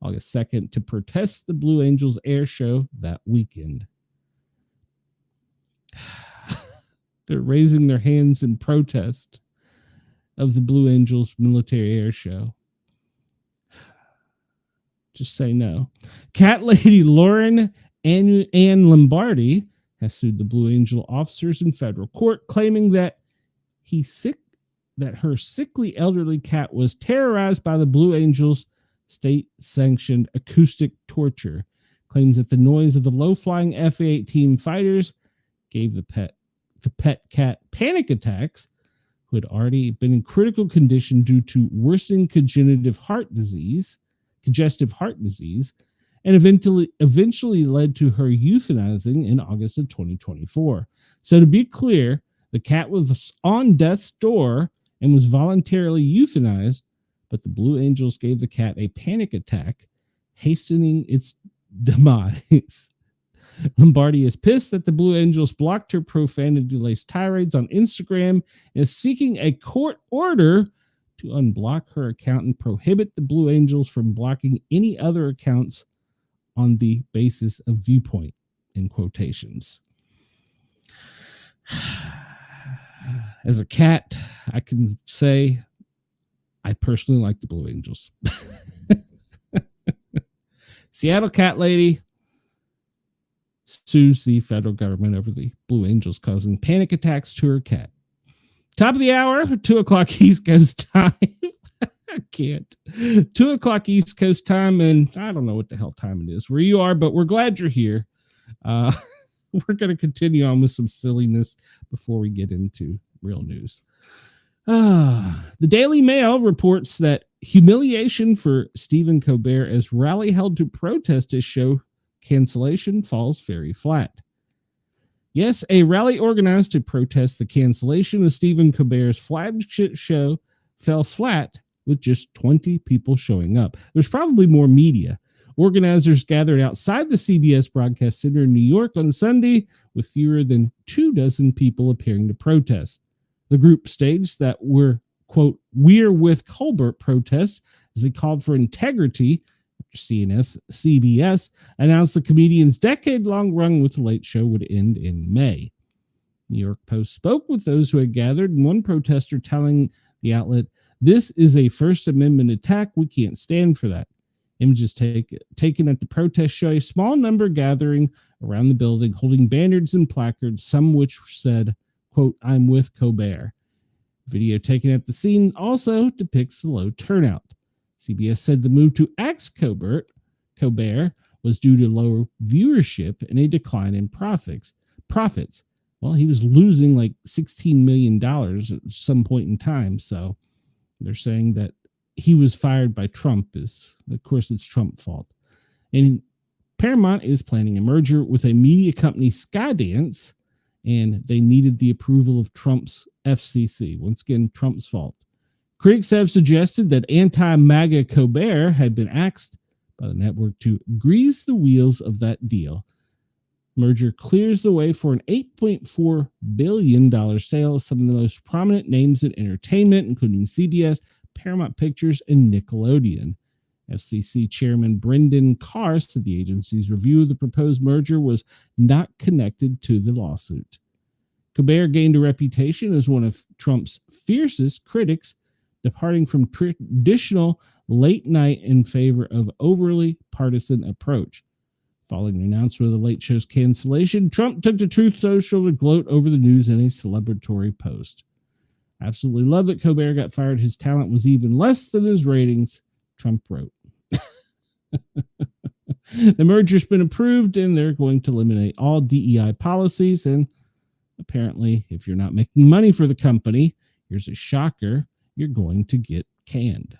August 2nd to protest the Blue Angels air show that weekend. They're raising their hands in protest of the Blue Angels military air show. Just say no. Cat lady Lauren Ann Lombardi has sued the Blue Angel officers in federal court, claiming that her sickly elderly cat was terrorized by the Blue Angels' state-sanctioned acoustic torture. Claims that the noise of the low-flying F-18 fighters gave the pet cat panic attacks, who had already been in critical condition due to worsening congestive heart disease, and eventually led to her euthanizing in August of 2024. So to be clear, the cat was on death's door and was voluntarily euthanized, but the Blue Angels gave the cat a panic attack, hastening its demise. Lombardi is pissed that the Blue Angels blocked her profanity-laced tirades on Instagram and is seeking a court order to unblock her account and prohibit the Blue Angels from blocking any other accounts on the basis of viewpoint, in quotations. As a cat, I can say I personally like the Blue Angels. Seattle cat lady sues the federal government over the Blue Angels causing panic attacks to her cat. Top of the hour, 2 o'clock East Coast time. I can't. 2 o'clock East Coast time, and I don't know what the hell time it is where you are, but we're glad you're here. We're going to continue on with some silliness before we get into real news. The Daily Mail reports that humiliation for Stephen Colbert as rally held to protest his show cancellation falls very flat. Yes, a rally organized to protest the cancellation of Stephen Colbert's flagship show fell flat with just 20 people showing up. There's probably more media. Organizers gathered outside the CBS Broadcast Center in New York on Sunday with fewer than 24 people appearing to protest. The group staged that quote, "We're with Colbert" protests as they called for integrity. CBS announced the comedian's decade-long run with the Late Show would end in May. New York Post spoke with those who had gathered, and one protester telling the outlet, "This is a First Amendment attack. We can't stand for that." Images taken at the protest show a small number gathering around the building, holding banners and placards, some which said, quote, "I'm with Colbert." Video taken at the scene also depicts the low turnout. CBS said the move to axe Colbert was due to lower viewership and a decline in profits. Well, he was losing like $16 million at some point in time. So they're saying that he was fired by Trump. Of course, it's Trump's fault. And Paramount is planning a merger with a media company, Skydance, and they needed the approval of Trump's FCC. Once again, Trump's fault. Critics have suggested that anti-MAGA Colbert had been asked by the network to grease the wheels of that deal. Merger clears the way for an $8.4 billion sale of some of the most prominent names in entertainment, including CBS, Paramount Pictures, and Nickelodeon. FCC Chairman Brendan Carr said the agency's review of the proposed merger was not connected to the lawsuit. Colbert gained a reputation as one of Trump's fiercest critics, departing from traditional late night in favor of overly partisan approach. Following the announcement of the Late Show's cancellation, Trump took to Truth Social to gloat over the news in a celebratory post. Absolutely love that Colbert got fired. His talent was even less than his ratings, Trump wrote. The merger's been approved, and they're going to eliminate all DEI policies. And apparently, if you're not making money for the company, here's a shocker, you're going to get canned.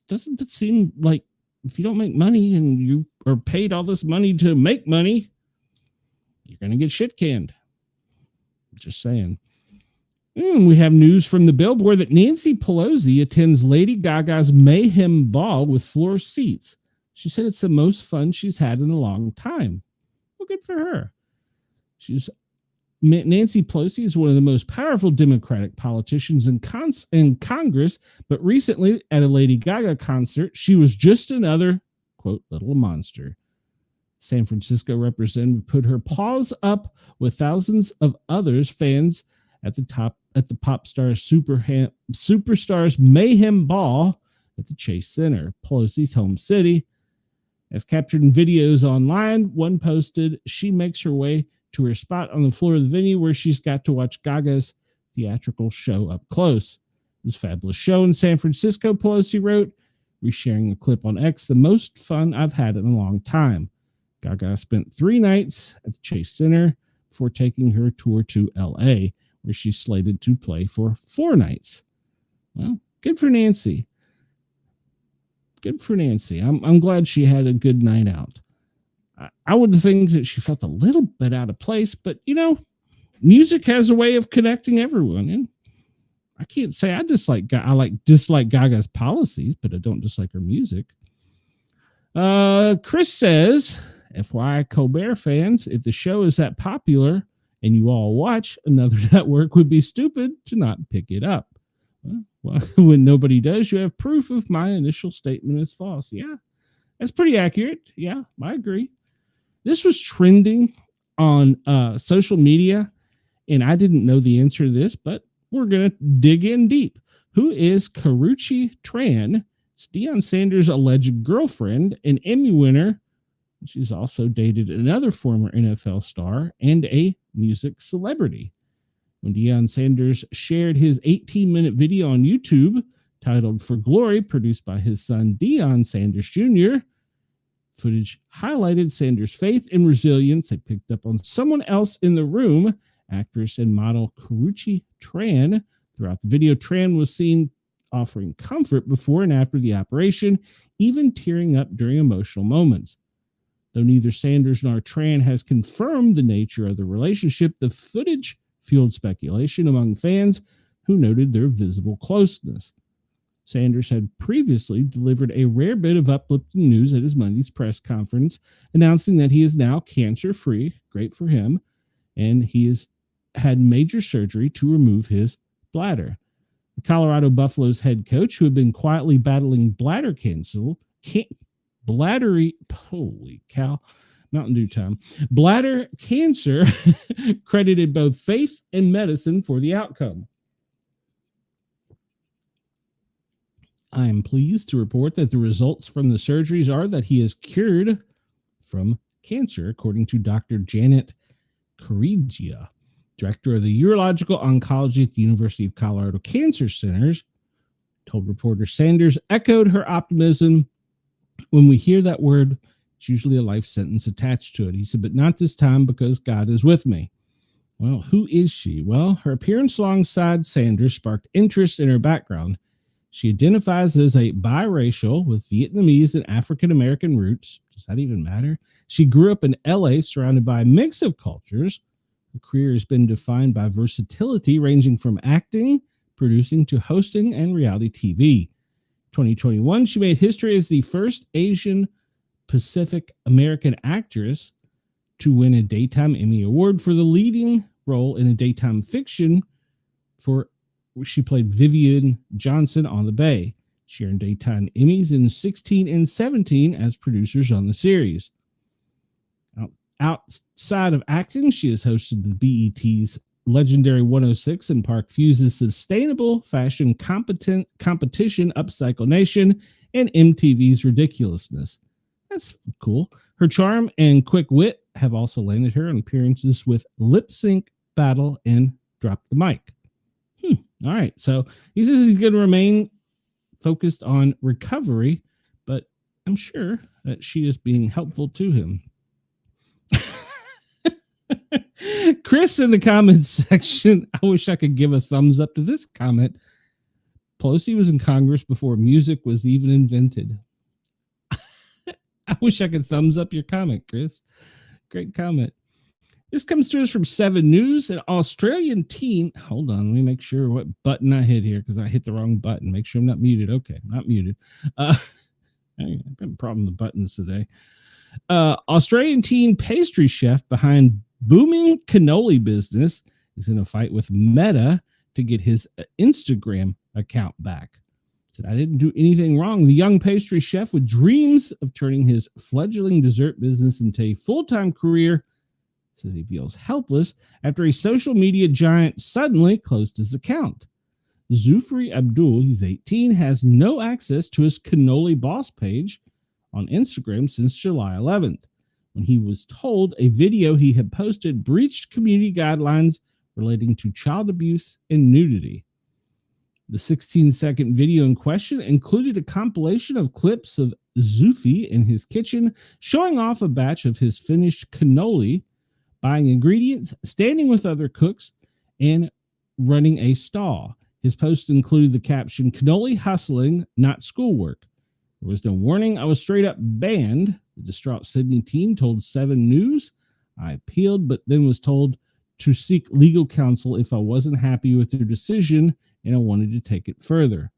Doesn't it seem like if you don't make money and you are paid all this money to make money, you're going to get shit canned? Just saying. We have news from the Billboard that Nancy Pelosi attends Lady Gaga's Mayhem Ball with floor seats. She said it's the most fun she's had in a long time. Well, good for her. Nancy Pelosi is one of the most powerful Democratic politicians in Congress, but recently at a Lady Gaga concert, she was just another, quote, little monster. San Francisco representative put her paws up with thousands of others, fans at the pop star Superstars Mayhem Ball at the Chase Center, Pelosi's home city. As captured in videos online, one posted, she makes her way to her spot on the floor of the venue where she's got to watch Gaga's theatrical show up close. It was a fabulous show in San Francisco, Pelosi wrote, resharing a clip on X, the most fun I've had in a long time. Gaga spent 3 nights at the Chase Center before taking her tour to LA, where she's slated to play for 4 nights. Well, good for Nancy. Good for Nancy. I'm glad she had a good night out. I would think that she felt a little bit out of place, but music has a way of connecting everyone. And I can't say I dislike Gaga's policies, but I don't dislike her music. Chris says, FYI Colbert fans, if the show is that popular and you all watch, another network would be stupid to not pick it up. Well, when nobody does, you have proof of my initial statement is false. Yeah, that's pretty accurate. Yeah, I agree. This was trending on social media, and I didn't know the answer to this, but we're going to dig in deep. Who is Karrueche Tran? It's Deion Sanders' alleged girlfriend, an Emmy winner. She's also dated another former NFL star and a music celebrity. When Deion Sanders shared his 18-minute video on YouTube titled For Glory, produced by his son Deion Sanders Jr., footage highlighted Sanders' faith and resilience. They picked up on someone else in the room, actress and model Karrueche Tran. Throughout the video, Tran was seen offering comfort before and after the operation, even tearing up during emotional moments. Though neither Sanders nor Tran has confirmed the nature of the relationship, the footage fueled speculation among fans who noted their visible closeness. Sanders had previously delivered a rare bit of uplifting news at his Monday's press conference, announcing that he is now cancer-free, great for him, and he has had major surgery to remove his bladder. The Colorado Buffaloes head coach, who had been quietly battling bladder cancer, Mountain Dew time, bladder cancer, credited both faith and medicine for the outcome. I am pleased to report that the results from the surgeries are that he is cured from cancer, according to Dr. Janet Corregia, director of the Urological Oncology at the University of Colorado Cancer Centers, told reporter Sanders echoed her optimism. When we hear that word, it's usually a life sentence attached to it. He said, but not this time because God is with me. Well, who is she? Well, her appearance alongside Sanders sparked interest in her background. She identifies as a biracial with Vietnamese and African American roots. Does that even matter? She grew up in LA surrounded by a mix of cultures. Her career has been defined by versatility ranging from acting, producing to hosting and reality TV. 2021, she made history as the first Asian Pacific American actress to win a Daytime Emmy Award for the leading role in a daytime fiction for she played Vivian Johnson on The Bay. She earned Daytime Emmys in 16 and 17 as producers on the series. Outside of acting, she has hosted the BET's Legendary 106 and Park Fuse's Sustainable Fashion Competition Upcycle Nation and MTV's Ridiculousness. That's cool. Her charm and quick wit have also landed her on appearances with Lip Sync Battle and Drop the Mic. All right. So he says he's going to remain focused on recovery, but I'm sure that she is being helpful to him. Chris in the comments section, I wish I could give a thumbs up to this comment. Pelosi was in Congress before music was even invented. I wish I could thumbs up your comment, Chris. Great comment. This comes to us from 7 News. An Australian teen. Hold on, let me make sure what button I hit here because I hit the wrong button. Make sure I'm not muted. Okay, not muted. I've got a problem with buttons today. Australian teen pastry chef behind booming cannoli business is in a fight with Meta to get his Instagram account back. Said, I didn't do anything wrong. The young pastry chef with dreams of turning his fledgling dessert business into a full-time career says he feels helpless after a social media giant suddenly closed his account. Zufri Abdul, he's 18, has no access to his cannoli boss page on Instagram since July 11th, when he was told a video he had posted breached community guidelines relating to child abuse and nudity. The 16-second video in question included a compilation of clips of Zufi in his kitchen showing off a batch of his finished cannoli, buying ingredients, standing with other cooks, and running a stall. His post included the caption, "Cannoli hustling, not schoolwork." There was no warning. I was straight up banned. The distraught Sydney teen told 7 News, I appealed, but then was told to seek legal counsel if I wasn't happy with their decision and I wanted to take it further.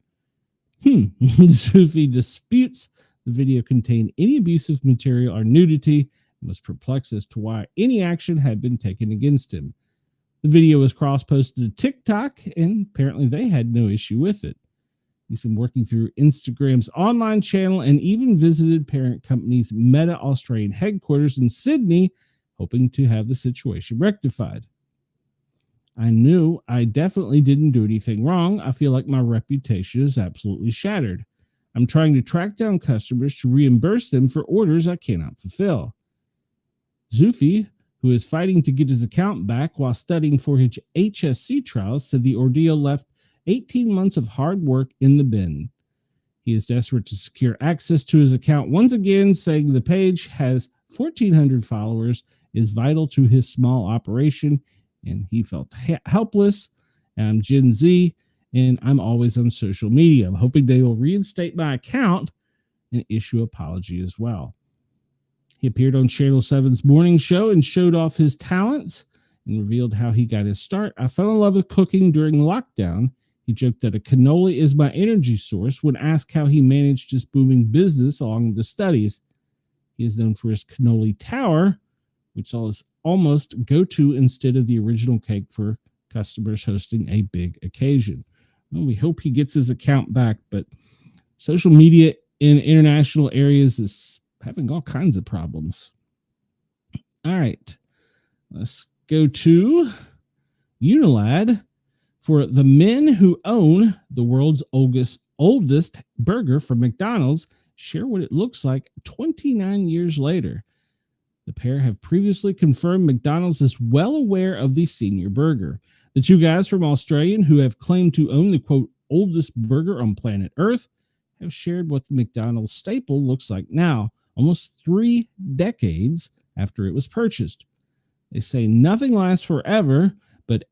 Zufi disputes the video contained any abusive material or nudity and was perplexed as to why any action had been taken against him. The video was cross-posted to TikTok, and apparently they had no issue with it. He's been working through Instagram's online channel and even visited parent company's Meta Australian headquarters in Sydney, hoping to have the situation rectified. I knew I definitely didn't do anything wrong. I feel like my reputation is absolutely shattered. I'm trying to track down customers to reimburse them for orders I cannot fulfill. Zufi, who is fighting to get his account back while studying for his HSC trials, said the ordeal left 18 months of hard work in the bin. He is desperate to secure access to his account once again, saying the page has 1,400 followers, is vital to his small operation, and he felt helpless. And I'm Gen Z, and I'm always on social media. I'm hoping they will reinstate my account and issue an apology as well. He appeared on Channel 7's morning show and showed off his talents and revealed how he got his start. I fell in love with cooking during lockdown. He joked that a cannoli is my energy source when asked how he managed his booming business along with the studies. He is known for his cannoli tower, which is almost go-to instead of the original cake for customers hosting a big occasion. Well, we hope he gets his account back, but social media in international areas is having all kinds of problems. All right, let's go to Unilad. For the men who own the world's oldest burger from McDonald's, share what it looks like 29 years later. The pair have previously confirmed McDonald's is well aware of the senior burger. The two guys from Australia who have claimed to own the, quote, oldest burger on planet Earth have shared what the McDonald's staple looks like now, almost 3 decades after it was purchased. They say nothing lasts forever, but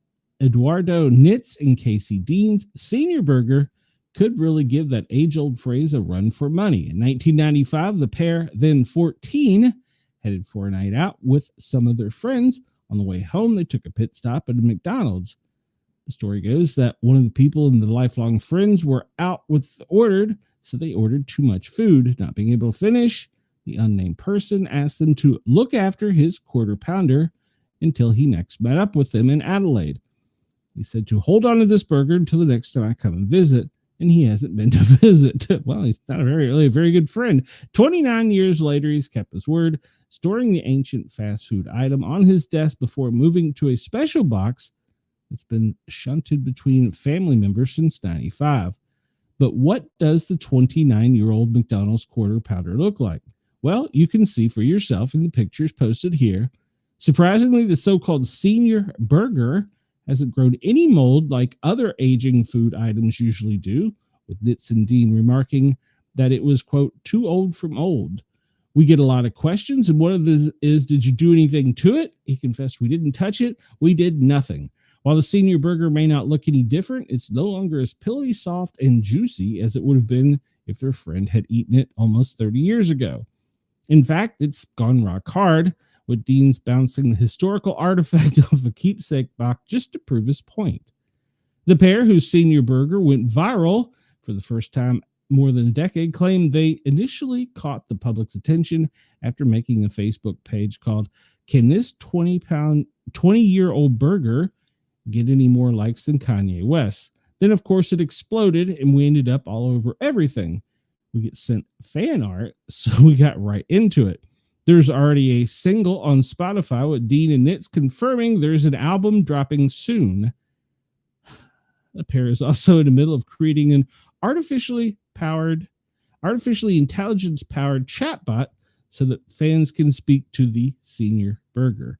Eduardo Nitz and Casey Dean's senior burger could really give that age-old phrase a run for money. In 1995, the pair, then 14, headed for a night out with some of their friends. On the way home, they took a pit stop at a McDonald's. The story goes that one of the people and the lifelong friends were out with ordered, so they ordered too much food. Not being able to finish, the unnamed person asked them to look after his quarter pounder until he next met up with them in Adelaide. He said to hold on to this burger until the next time I come and visit, and he hasn't been to visit. Well, he's not really a very good friend. 29 years later, he's kept his word, storing the ancient fast food item on his desk before moving to a special box that's been shunted between family members since 95. But what does the 29-year-old McDonald's quarter pounder look like? Well, you can see for yourself in the pictures posted here. Surprisingly, the so-called senior burger hasn't grown any mold like other aging food items usually do, with Nitz and Dean remarking that it was, quote, too old from old. We get a lot of questions, and one of these is, did you do anything to it? He confessed, we didn't touch it. We did nothing. While the senior burger may not look any different, it's no longer as pillowy, soft, and juicy as it would have been if their friend had eaten it almost 30 years ago. In fact, it's gone rock hard, with Dean's bouncing the historical artifact off a keepsake box just to prove his point. The pair, whose senior burger went viral for the first time more than a decade, claimed they initially caught the public's attention after making a Facebook page called Can This 20-year-old burger get any more likes than Kanye West? Then, of course, it exploded, and we ended up all over everything. We get sent fan art, so we got right into it. There's already a single on Spotify with Dean and Nitz confirming there's an album dropping soon. The pair is also in the middle of creating an artificially intelligence-powered chatbot so that fans can speak to the senior burger.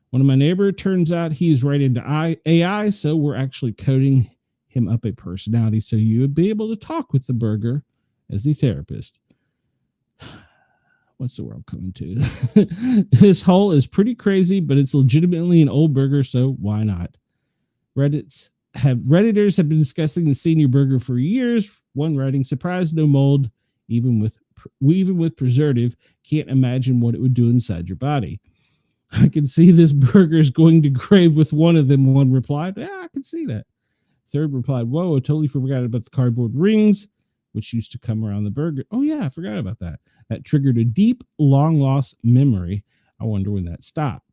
One of my neighbors, turns out he's right into AI, so we're actually coding him up a personality so you would be able to talk with the burger as the therapist. What's the world coming to? This whole is pretty crazy, but it's legitimately an old burger, so why not? Redditors have been discussing the senior burger for years. One writing, surprise, no mold, even with preservative, can't imagine what it would do inside your body. I can see this burger is going to grave with one of them, one replied. Yeah, I can see that. Third replied, whoa, I totally forgot about the cardboard rings, which used to come around the burger. Oh, yeah, I forgot about that. That triggered a deep, long-lost memory. I wonder when that stopped.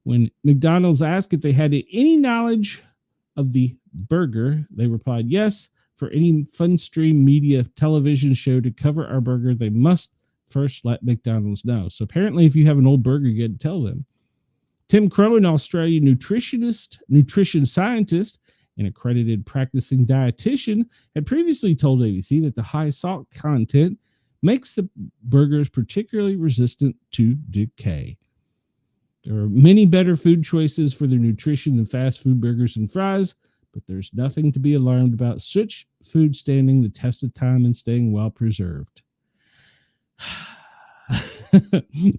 When McDonald's asked if they had any knowledge of the burger, they replied, yes, for any fun-stream media television show to cover our burger, they must first let McDonald's know. So apparently, if you have an old burger, you got to tell them. Tim Crow, an Australian nutrition scientist, and accredited practicing dietitian, had previously told ABC that the high salt content makes the burgers particularly resistant to decay. There are many better food choices for their nutrition than fast food burgers and fries, but there's nothing to be alarmed about such food standing the test of time and staying well preserved.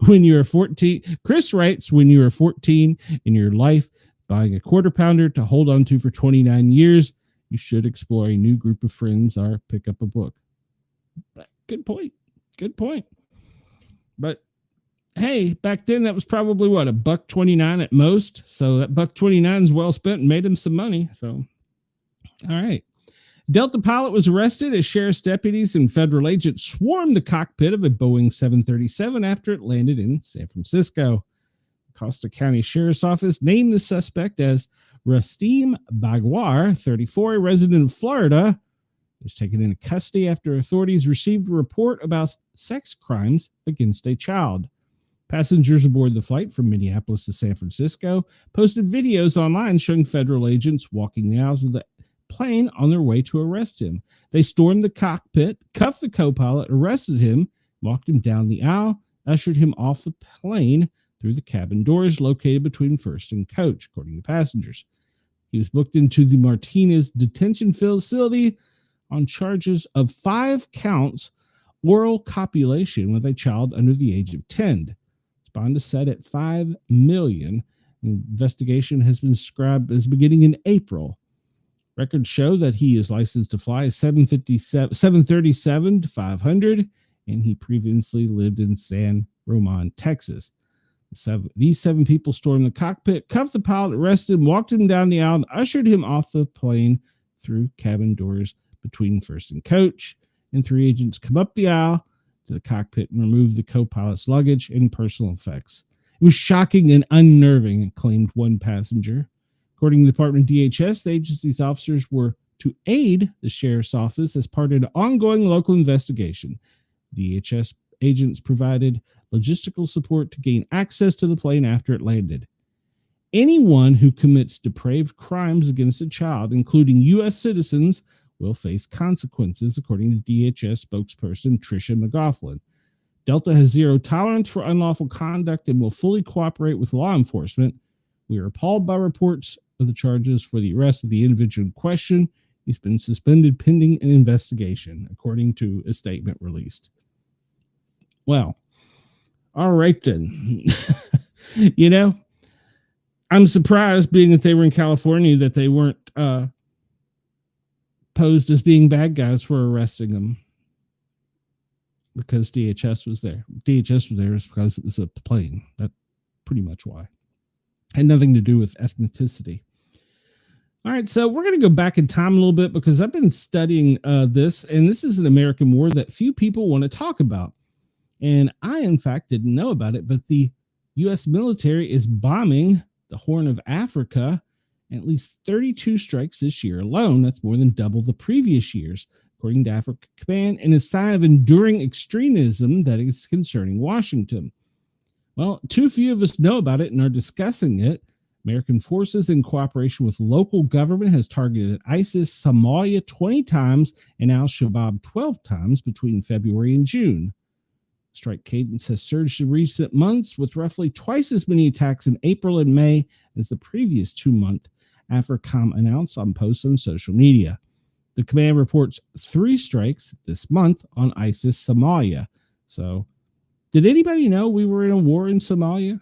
When you're 14, Chris writes, when you are 14 in your life, buying a quarter pounder to hold on to for 29 years, you should explore a new group of friends or pick up a book. Good point. Good point. But hey, back then that was probably what, $1.29 at most. So that $1.29 is well spent and made him some money. So, all right. Delta pilot was arrested as sheriff's deputies and federal agents swarmed the cockpit of a Boeing 737 after it landed in San Francisco. Costa County Sheriff's Office named the suspect as Rastim Bagwar, 34, a resident of Florida. He was taken into custody after authorities received a report about sex crimes against a child. Passengers aboard the flight from Minneapolis to San Francisco posted videos online showing federal agents walking the aisles of the plane on their way to arrest him. They stormed the cockpit, cuffed the co-pilot, arrested him, walked him down the aisle, ushered him off the plane through the cabin doors located between first and coach, according to passengers. He was booked into the Martinez detention facility on charges of 5 counts oral copulation with a child under the age of 10. His bond is set at $5 million. The investigation has been described as beginning in April. Records show that he is licensed to fly a 737 to 500, and he previously lived in San Ramon, Texas. These seven people stormed the cockpit, cuffed the pilot, arrested him, walked him down the aisle, and ushered him off the plane through cabin doors between first and coach. And three agents come up the aisle to the cockpit and remove the co-pilot's luggage and personal effects. It was shocking and unnerving, claimed one passenger. According to the Department of DHS, the agency's officers were to aid the sheriff's office as part of an ongoing local investigation. DHS agents provided logistical support to gain access to the plane after it landed. Anyone who commits depraved crimes against a child, including U.S. citizens, will face consequences, according to DHS spokesperson Tricia McLaughlin. Delta has zero tolerance for unlawful conduct and will fully cooperate with law enforcement. We are appalled by reports of the charges for the arrest of the individual in question. He's been suspended pending an investigation, according to a statement released. Well, all right then. I'm surprised, being that they were in California, that they weren't posed as being bad guys for arresting them, because DHS was there. DHS was there because it was a plane. That's pretty much why. Had nothing to do with ethnicity. All right, so we're going to go back in time a little bit, because I've been studying this, and this is an American war that few people want to talk about. And I, in fact, didn't know about it, but the U.S. military is bombing the Horn of Africa, at least 32 strikes this year alone. That's more than double the previous years, according to Africa Command, and a sign of enduring extremism that is concerning Washington. Well, too few of us know about it and are discussing it. American forces, in cooperation with local government, has targeted ISIS Somalia 20 times and al-Shabaab 12 times between February and June. Strike cadence has surged in recent months, with roughly twice as many attacks in April and May as the previous 2 months, AFRICOM announced on posts on social media. The command reports 3 strikes this month on ISIS Somalia. So, did anybody know we were in a war in Somalia?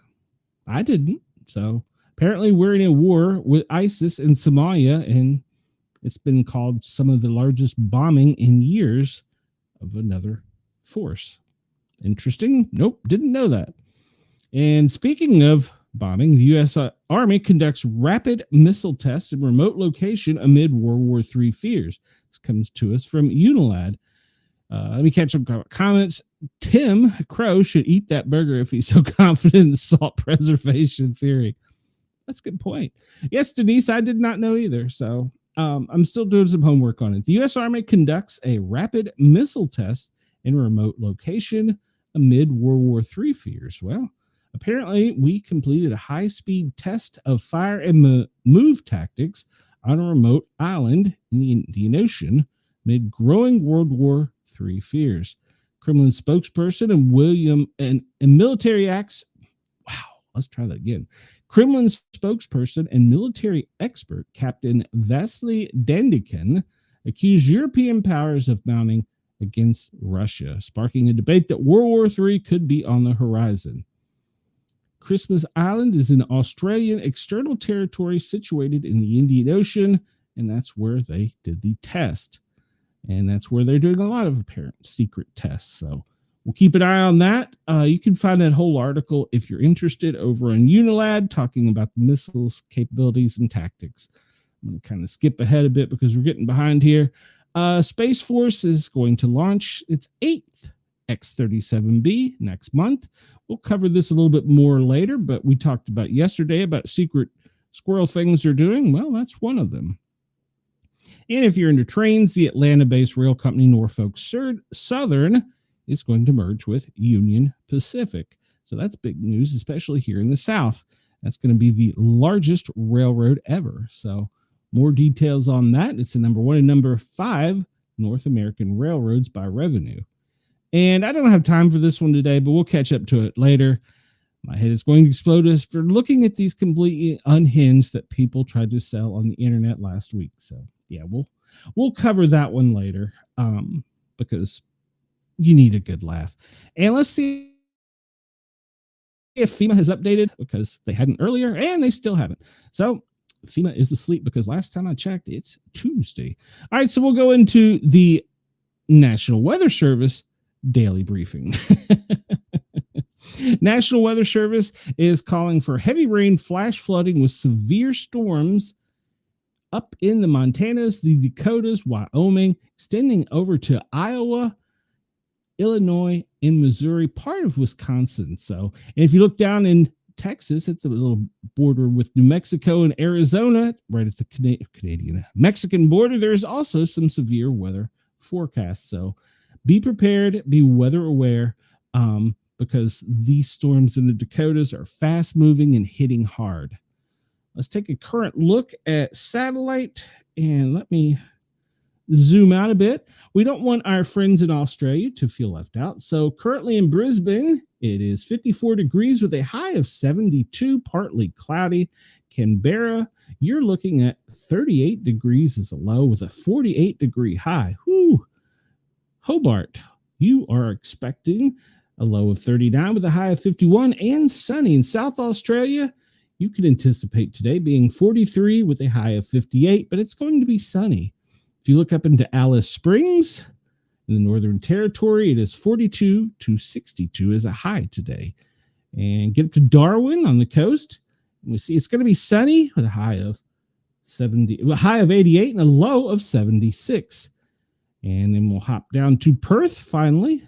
I didn't. So, apparently we're in a war with ISIS in Somalia, and it's been called some of the largest bombing in years of another force. Interesting. Nope, didn't know that. And speaking of bombing, the U.S. Army conducts rapid missile tests in remote location amid World War III fears. This comes to us from Unilad. Let me catch some comments. Tim Crow should eat that burger if he's so confident in salt preservation theory. That's a good point. Yes, Denise, I did not know either. So I'm still doing some homework on it. The U.S. Army conducts a rapid missile test in a remote location amid World War III fears. Well, apparently we completed a high-speed test of fire and move tactics on a remote island in the Indian Ocean amid growing World War III fears. Kremlin spokesperson and military acts. Wow, let's try that again. Kremlin spokesperson and military expert Captain Vasily Dandikin accused European powers of mounting against Russia, sparking a debate that World War III could be on the horizon. Christmas Island is an Australian external territory situated in the Indian Ocean, and that's where they did the test. And that's where they're doing a lot of apparent secret tests. So we'll keep an eye on that. You can find that whole article, if you're interested, over on Unilad, talking about the missiles, capabilities, and tactics. I'm going to kind of skip ahead a bit because we're getting behind here. Space Force is going to launch its 8th X-37B next month. We'll cover this a little bit more later, but we talked about yesterday about secret squirrel things they're doing. Well, that's one of them. And if you're into trains, the Atlanta-based rail company Norfolk Southern is going to merge with Union Pacific. So that's big news, especially here in the South. That's going to be the largest railroad ever. So more details on that. It's the number 1 and number 5 North American railroads by revenue. And I don't have time for this one today, but we'll catch up to it later. My head is going to explode as for looking at these completely unhinged that people tried to sell on the internet last week. So yeah, we'll cover that one later because you need a good laugh. And let's see if FEMA has updated, because they hadn't earlier and they still haven't. So FEMA is asleep because last time I checked, it's Tuesday. All right, so we'll go into the National Weather Service daily briefing. National Weather Service is calling for heavy rain, flash flooding with severe storms up in the Montanas, the Dakotas, Wyoming, extending over to Iowa, Illinois, and Missouri, part of Wisconsin. So, and if you look down in Texas, at the little border with New Mexico and Arizona, right at the Canadian-Mexican border, there's also some severe weather forecasts. So be prepared, be weather aware, because these storms in the Dakotas are fast moving and hitting hard. Let's take a current look at satellite, and let me zoom out a bit. We don't want our friends in Australia to feel left out. So currently in Brisbane, it is 54 degrees with a high of 72, partly cloudy. Canberra, you're looking at 38 degrees as a low with a 48-degree high. Whew. Hobart, you are expecting a low of 39 with a high of 51, and sunny. In South Australia, you can anticipate today being 43 with a high of 58, but it's going to be sunny. If you look up into Alice Springs in the Northern Territory, it is 42 to 62 as a high today. And get up to Darwin on the coast, and we see it's going to be sunny with a high of 88 and a low of 76. And then we'll hop down to Perth finally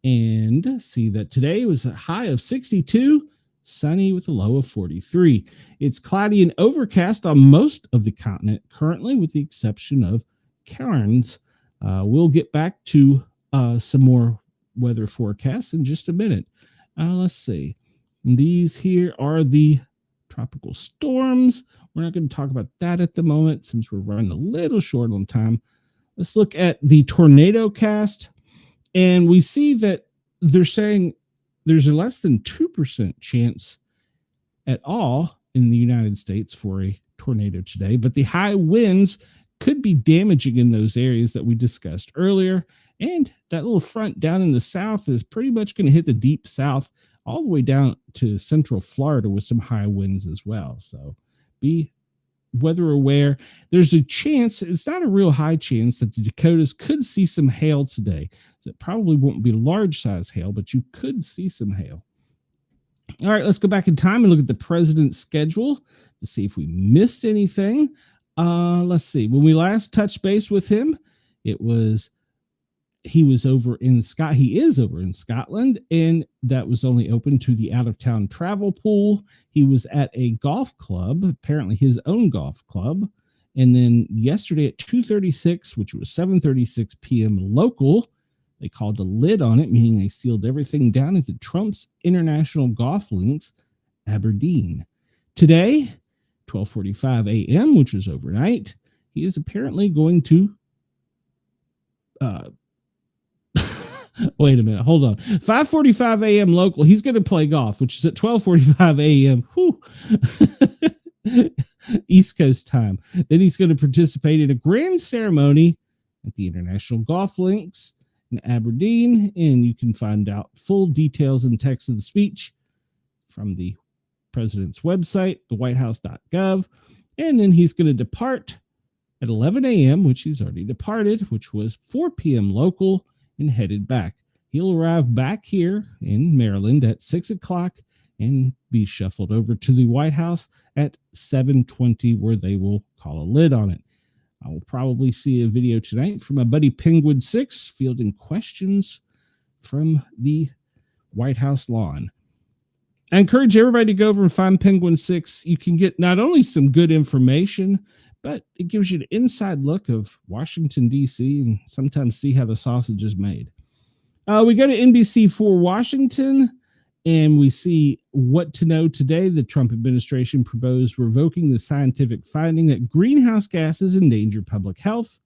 and see that today was a high of 62, sunny with a low of 43. It's cloudy and overcast on most of the continent currently, with the exception of Cairns. We'll get back to some more weather forecasts in just a minute. Let's see. These here are the tropical storms. We're not going to talk about that at the moment since we're running a little short on time. Let's look at the tornado cast. And we see that they're saying there's a less than 2% chance at all in the United States for a tornado today, but the high winds could be damaging in those areas that we discussed earlier. And that little front down in the south is pretty much going to hit the deep south all the way down to central Florida with some high winds as well. So be weather aware. There's a chance, it's not a real high chance, that the Dakotas could see some hail today. So it probably won't be large size hail, but you could see some hail. All right, let's go back in time and look at the president's schedule to see if we missed anything. Let's see. When we last touched base with him, he is over in Scotland, and that was only open to the out-of-town travel pool. He was at a golf club, apparently his own golf club. And then yesterday at 2:36, which was 7:36 p.m. local, they called a lid on it, meaning they sealed everything down at the Trump's International Golf Links, Aberdeen. Today, 12:45 a.m., which was overnight, he is apparently going to wait a minute, hold on. 5:45 a.m. local, he's going to play golf, which is at 12:45 a.m. East Coast time. Then he's going to participate in a grand ceremony at the International Golf Links in Aberdeen, and you can find out full details and text of the speech from the president's website, the whitehouse.gov. And then he's going to depart at 11 a.m., which he's already departed, which was 4 p.m. local, and headed back. He'll arrive back here in Maryland at 6 o'clock and be shuffled over to the White House at 7:20, where they will call a lid on it. I will probably see a video tonight from my buddy Penguin 6 fielding questions from the White House lawn. I encourage everybody to go over and find Penguin 6. You can get not only some good information, but it gives you an inside look of Washington, D.C., and sometimes see how the sausage is made. We go to NBC4 Washington, and we see what to know today. The Trump administration proposed revoking the scientific finding that greenhouse gases endanger public health.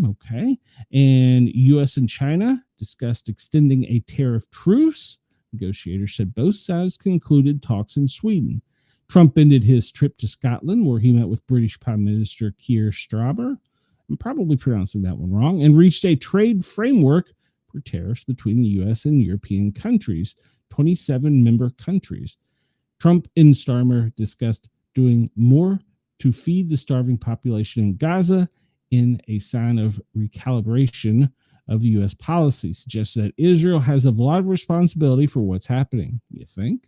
Okay. And U.S. and China discussed extending a tariff truce. Negotiators said both sides concluded talks in Sweden. Trump ended his trip to Scotland, where he met with British Prime Minister Keir Starmer, I'm probably pronouncing that one wrong, and reached a trade framework for tariffs between the U.S. and European countries, 27 member countries. Trump and Starmer discussed doing more to feed the starving population in Gaza in a sign of recalibration of the U.S. policy, suggests that Israel has a lot of responsibility for what's happening. You think?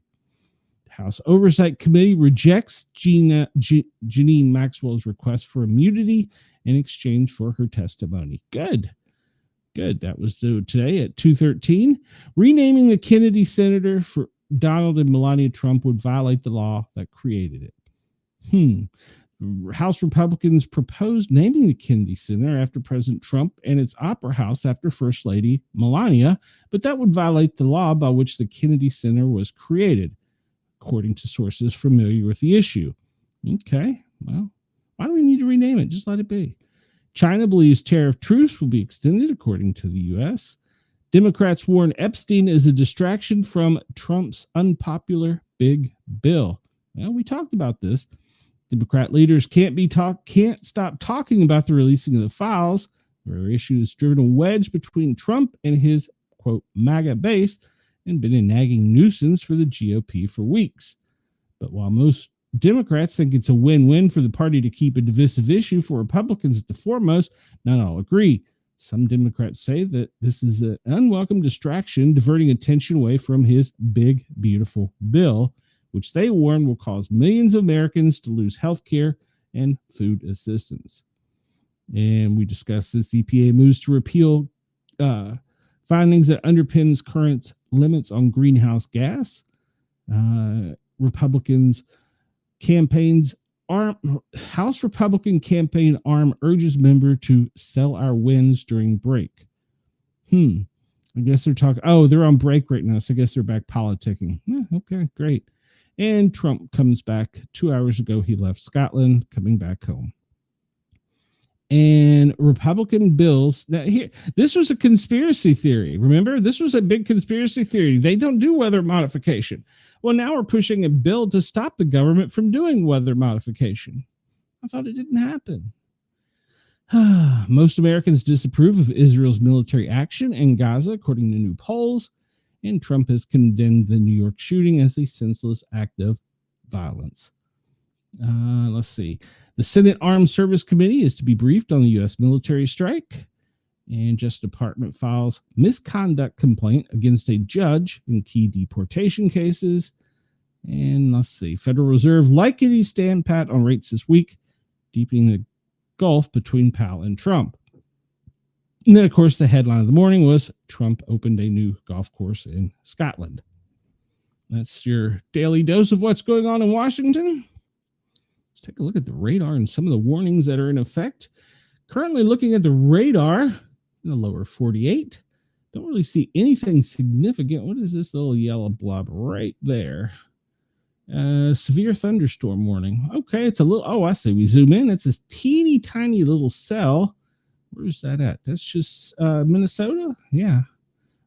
The House Oversight Committee rejects Janine Maxwell's request for immunity in exchange for her testimony. Good. That was today at 2:13. Renaming the Kennedy Center for Donald and Melania Trump would violate the law that created it. House Republicans proposed naming the Kennedy Center after President Trump and its opera house after First Lady Melania, but that would violate the law by which the Kennedy Center was created, according to sources familiar with the issue. Okay, well, why do we need to rename it? Just let it be. China believes tariff truce will be extended, according to the U.S. Democrats warn Epstein is a distraction from Trump's unpopular big bill. Well, we talked about this. Democrat leaders can't stop talking about the releasing of the files. The rare issue has driven a wedge between Trump and his, quote, MAGA base and been a nagging nuisance for the GOP for weeks. But while most Democrats think it's a win-win for the party to keep a divisive issue for Republicans at the foremost, not all agree. Some Democrats say that this is an unwelcome distraction, diverting attention away from his big, beautiful bill, which they warn will cause millions of Americans to lose health care and food assistance. And we discussed this. EPA moves to repeal findings that underpins current limits on greenhouse gas. House Republican campaign arm urges member to sell our wins during break. I guess they're talking. Oh, they're on break right now, so I guess they're back politicking. Okay, great. And Trump comes back 2 hours ago. He left Scotland, coming back home. And Republican bills. Now here, this was a conspiracy theory. Remember, this was a big conspiracy theory. They don't do weather modification. Well, now we're pushing a bill to stop the government from doing weather modification. I thought it didn't happen. Most Americans disapprove of Israel's military action in Gaza, according to new polls. And Trump has condemned the New York shooting as a senseless act of violence. Let's see. The Senate Armed Service Committee is to be briefed on the U.S. military strike. And Justice Department files misconduct complaint against a judge in key deportation cases. And let's see. Federal Reserve likely stand pat on rates this week, deepening the gulf between Powell and Trump. And then, of course, the headline of the morning was Trump opened a new golf course in Scotland. That's your daily dose of what's going on in Washington. Let's take a look at the radar and some of the warnings that are in effect. Currently looking at the radar in the lower 48. Don't really see anything significant. What is this little yellow blob right there? Severe thunderstorm warning. Okay, it's a little, oh, I see. We zoom in. It's this teeny tiny little cell. Where's that at? That's just Minnesota? Yeah.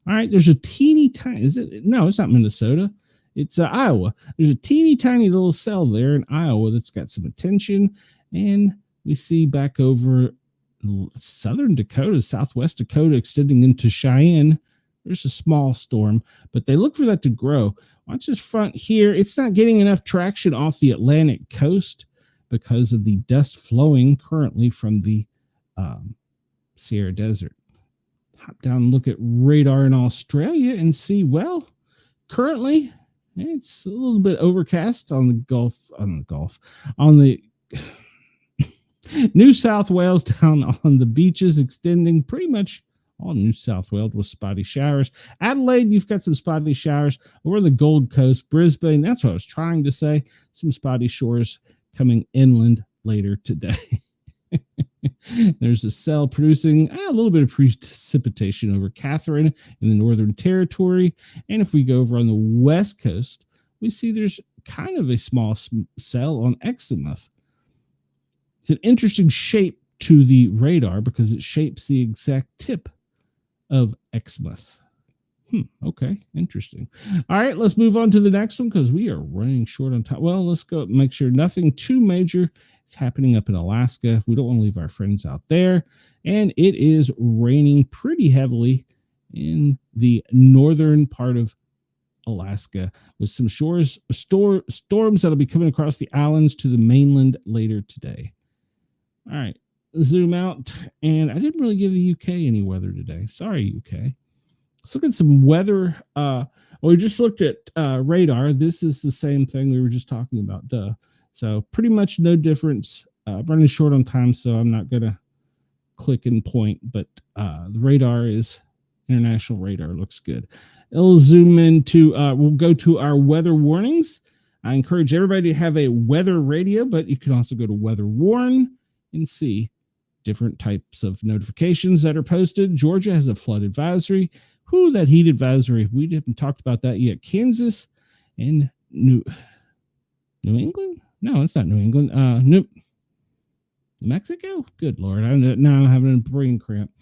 All right, there's a teeny tiny, is it? No, it's not Minnesota. It's Iowa. There's a teeny tiny little cell there in Iowa that's got some attention. And we see back over southern Dakota, southwest Dakota, extending into Cheyenne. There's a small storm, but they look for that to grow. Watch this front here. It's not getting enough traction off the Atlantic coast because of the dust flowing currently from the Sierra Desert. Hop down and look at radar in Australia and see, well, currently it's a little bit overcast on the New South Wales, down on the beaches, extending pretty much all New South Wales with spotty showers. Adelaide, you've got some spotty showers. Over the Gold Coast, Brisbane, that's what I was trying to say. Some spotty shores coming inland later today. There's a cell producing a little bit of precipitation over Catherine in the Northern Territory. And if we go over on the West Coast, we see there's kind of a small cell on Exmouth. It's an interesting shape to the radar because it shapes the exact tip of Exmouth. Okay, interesting. All right, let's move on to the next one because we are running short on time. Well, let's go make sure nothing too major is happening up in Alaska. We don't want to leave our friends out there. And it is raining pretty heavily in the northern part of Alaska, with some storms that'll be coming across the islands to the mainland later today. All right, zoom out, and I didn't really give the UK any weather today. Sorry, UK. Let's look at some weather. We just looked at radar. This is the same thing we were just talking about. So pretty much no difference. Running short on time, so I'm not going to click and point, but the radar is international radar. Looks good. It'll zoom into, we'll go to our weather warnings. I encourage everybody to have a weather radio, but you can also go to Weather Warn and see different types of notifications that are posted. Georgia has a flood advisory. That heat advisory. We haven't talked about that yet. Kansas and New England? No, it's not New England. New Mexico? Good Lord. Now I'm having a brain cramp.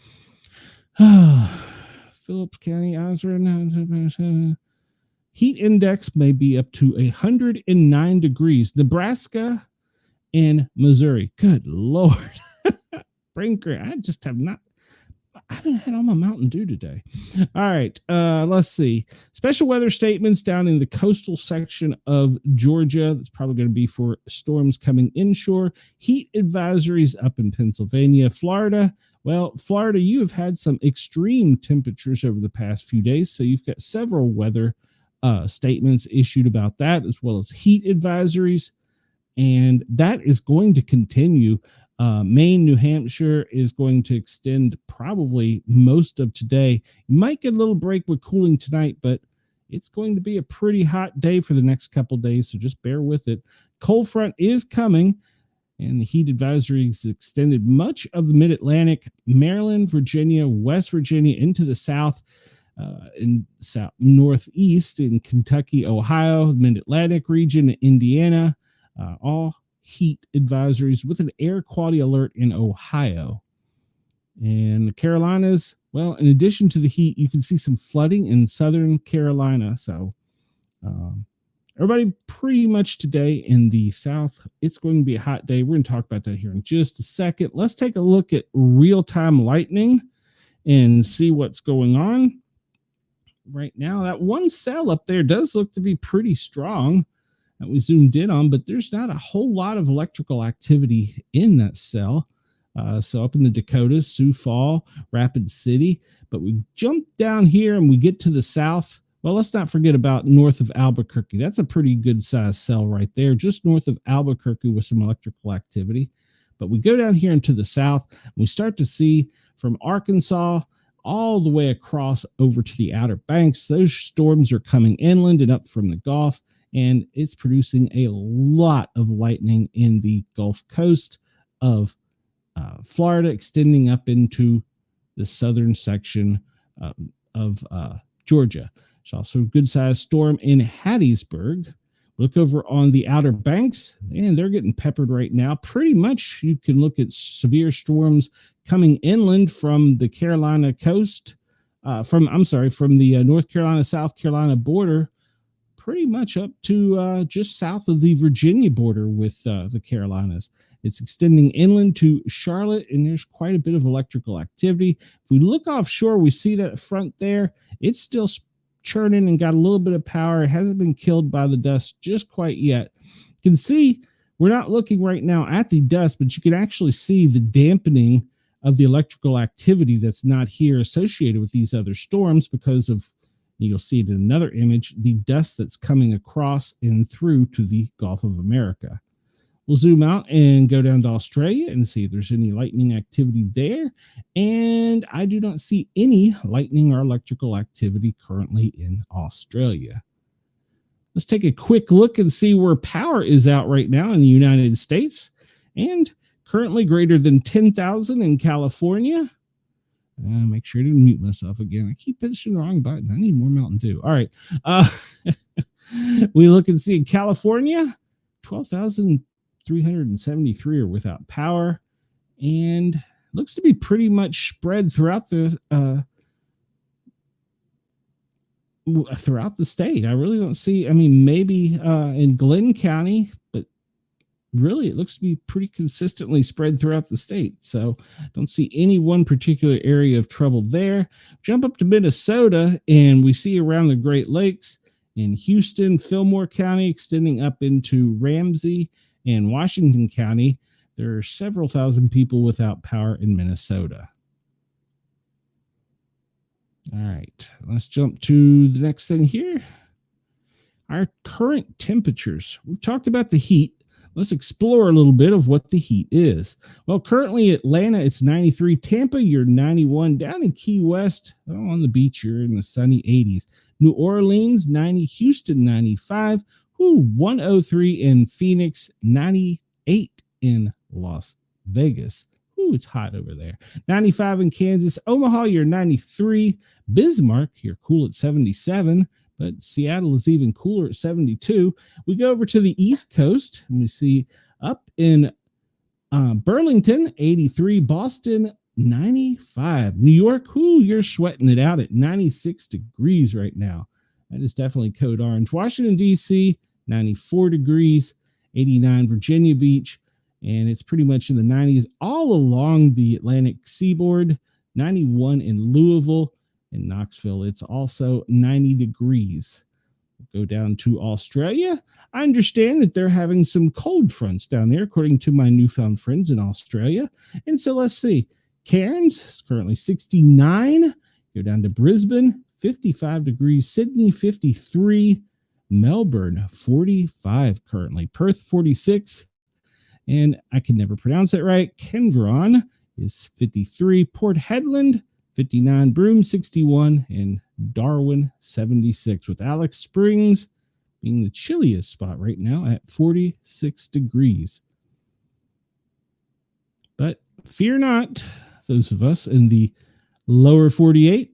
Phillips County, Osborne. Heat index may be up to 109 degrees. Nebraska and Missouri. Good Lord. Brain cramp. I haven't had all my Mountain Dew today. All right, let's see. Special weather statements down in the coastal section of Georgia. That's probably going to be for storms coming inshore. Heat advisories up in Pennsylvania. Florida. Well, Florida, you have had some extreme temperatures over the past few days, so you've got several weather statements issued about that, as well as heat advisories, and that is going to continue. Maine, New Hampshire is going to extend probably most of today. You might get a little break with cooling tonight, but it's going to be a pretty hot day for the next couple days, so just bear with it. Cold front is coming, and the heat advisory is extended much of the mid-Atlantic, Maryland, Virginia, West Virginia, into the south, in south northeast in Kentucky, Ohio, mid-Atlantic region, Indiana, all heat advisories with an air quality alert in Ohio. And the Carolinas, well, in addition to the heat, you can see some flooding in southern Carolina. So everybody pretty much today in the south, it's going to be a hot day. We're going to talk about that here in just a second. Let's take a look at real-time lightning and see what's going on right now. That one cell up there does look to be pretty strong that we zoomed in on, but there's not a whole lot of electrical activity in that cell. So up in the Dakotas, Sioux Falls, Rapid City, but we jump down here and we get to the south. Well, let's not forget about north of Albuquerque. That's a pretty good sized cell right there, just north of Albuquerque with some electrical activity. But we go down here into the south, and we start to see from Arkansas all the way across over to the Outer Banks. Those storms are coming inland and up from the Gulf, and it's producing a lot of lightning in the Gulf Coast of Florida, extending up into the southern section of Georgia. There's also a good-sized storm in Hattiesburg. Look over on the Outer Banks, and they're getting peppered right now. Pretty much you can look at severe storms coming inland from the Carolina coast, from the North Carolina, South Carolina border, pretty much up to just south of the Virginia border with the Carolinas. It's extending inland to Charlotte, and there's quite a bit of electrical activity. If we look offshore, we see that front there. It's still churning and got a little bit of power. It hasn't been killed by the dust just quite yet. You can see we're not looking right now at the dust, but you can actually see the dampening of the electrical activity that's not here associated with these other storms because of, you'll see it in another image, the dust that's coming across and through to the Gulf of America. We'll zoom out and go down to Australia and see if there's any lightning activity there. And I do not see any lightning or electrical activity currently in Australia. Let's take a quick look and see where power is out right now in the United States. And currently greater than 10,000 in California. Make sure I didn't mute myself again. I keep pushing the wrong button. I need more Mountain Dew. All right. We look and see in California, 12,373 are without power, and looks to be pretty much spread throughout the state. I really don't see, maybe in Glenn County, but really it looks to be pretty consistently spread throughout the state. So don't see any one particular area of trouble there. Jump up to Minnesota and we see around the Great Lakes, in Houston, Fillmore County, extending up into Ramsey and Washington County. There are several thousand people without power in Minnesota. All right, let's jump to the next thing here. Our current temperatures. We've talked about the heat. Let's explore a little bit of what the heat is. Well, currently Atlanta, it's 93. Tampa, you're 91. Down in Key West, on the beach, you're in the sunny 80s. New Orleans, 90. Houston, 95. 103 in Phoenix, 98 in Las Vegas. It's hot over there. 95 in Kansas. Omaha, you're 93. Bismarck, you're cool at 77. But Seattle is even cooler at 72. We go over to the East Coast, and we see up in Burlington, 83. Boston, 95. New York, you're sweating it out at 96 degrees right now. That is definitely code orange. Washington, D.C., 94 degrees. 89 Virginia Beach, and it's pretty much in the 90s all along the Atlantic seaboard. 91 in Louisville. In Knoxville, it's also 90 degrees. We'll go down to Australia. I understand that they're having some cold fronts down there, according to my newfound friends in Australia. And so let's see. Cairns is currently 69. Go down to Brisbane, 55 degrees. Sydney, 53. Melbourne, 45 currently. Perth, 46. And I can never pronounce it right. Canberra is 53. Port Hedland, 59, Broome 61, and Darwin 76, with Alex Springs being the chilliest spot right now at 46 degrees. But fear not, those of us in the lower 48,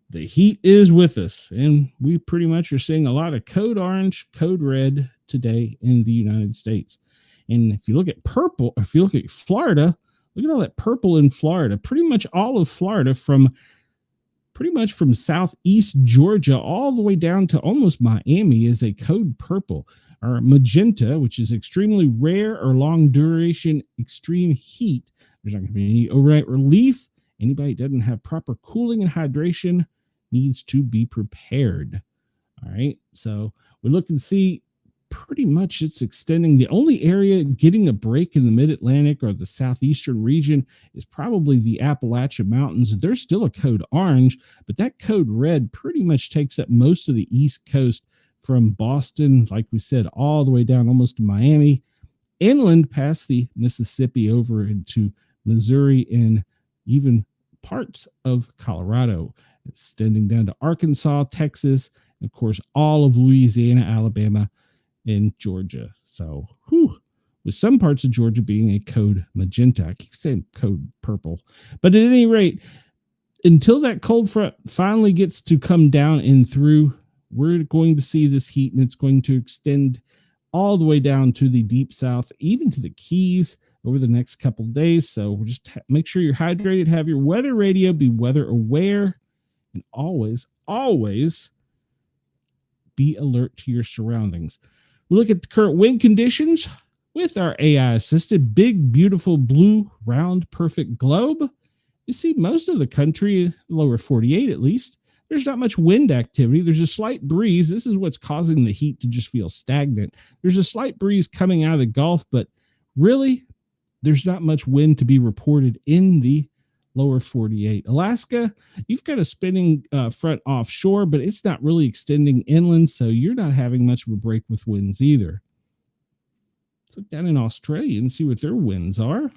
the heat is with us, and we pretty much are seeing a lot of code orange, code red today in the United States. And if you look at purple, if you look at Florida, look at all that purple in Florida. Pretty much all of Florida from southeast Georgia all the way down to almost Miami is a code purple. Or magenta, which is extremely rare or long duration extreme heat. There's not going to be any overnight relief. Anybody that doesn't have proper cooling and hydration needs to be prepared. All right, so we look and see pretty much it's extending. The only area getting a break in the mid-Atlantic or the southeastern region is probably the Appalachian Mountains. There's still a code orange, but that code red pretty much takes up most of the East Coast from Boston, like we said, all the way down almost to Miami, inland past the Mississippi over into Missouri and even parts of Colorado, extending down to Arkansas, Texas, and of course, all of Louisiana, Alabama, in Georgia. So, with some parts of Georgia being a code magenta. I keep saying code purple. But at any rate, until that cold front finally gets to come down and through, we're going to see this heat, and it's going to extend all the way down to the deep south, even to the Keys over the next couple of days. So we'll just make sure you're hydrated, have your weather radio, be weather aware, and always be alert to your surroundings. We look at the current wind conditions with our AI-assisted big, beautiful, blue, round, perfect globe. You see most of the country, lower 48 at least, there's not much wind activity. There's a slight breeze. This is what's causing the heat to just feel stagnant. There's a slight breeze coming out of the Gulf, but really, there's not much wind to be reported in the lower 48. Alaska, you've got a spinning front offshore, but it's not really extending inland, so you're not having much of a break with winds either. Let's look down in Australia and see what their winds are.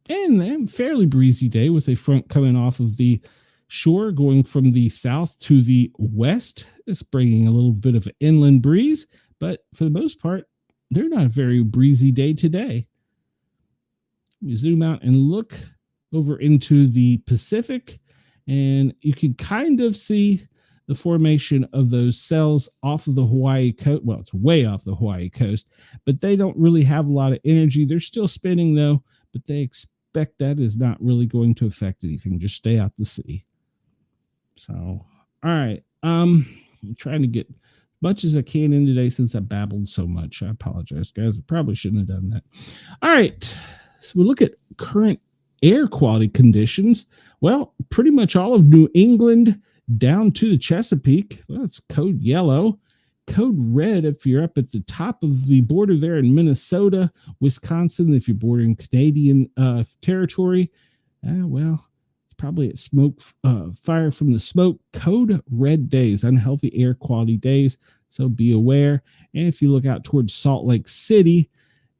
And then fairly breezy day with a front coming off of the shore going from the south to the west. It's bringing a little bit of an inland breeze, but for the most part, they're not a very breezy day today. We zoom out and look over into the Pacific, and you can kind of see the formation of those cells off of the Hawaii coast. Well, it's way off the Hawaii coast, but they don't really have a lot of energy. They're still spinning though, but they expect that is not really going to affect anything. Just stay out to sea. So, all right. I'm trying to get much as I can in today since I babbled so much. I apologize, guys. I probably shouldn't have done that. All right. So we look at current air quality conditions. Well, pretty much all of New England, down to the Chesapeake. Well, it's code yellow. Code red if you're up at the top of the border there in Minnesota, Wisconsin, if you're bordering Canadian territory. Well, it's probably at smoke, fire from the smoke. Code red days, unhealthy air quality days. So be aware. And if you look out towards Salt Lake City,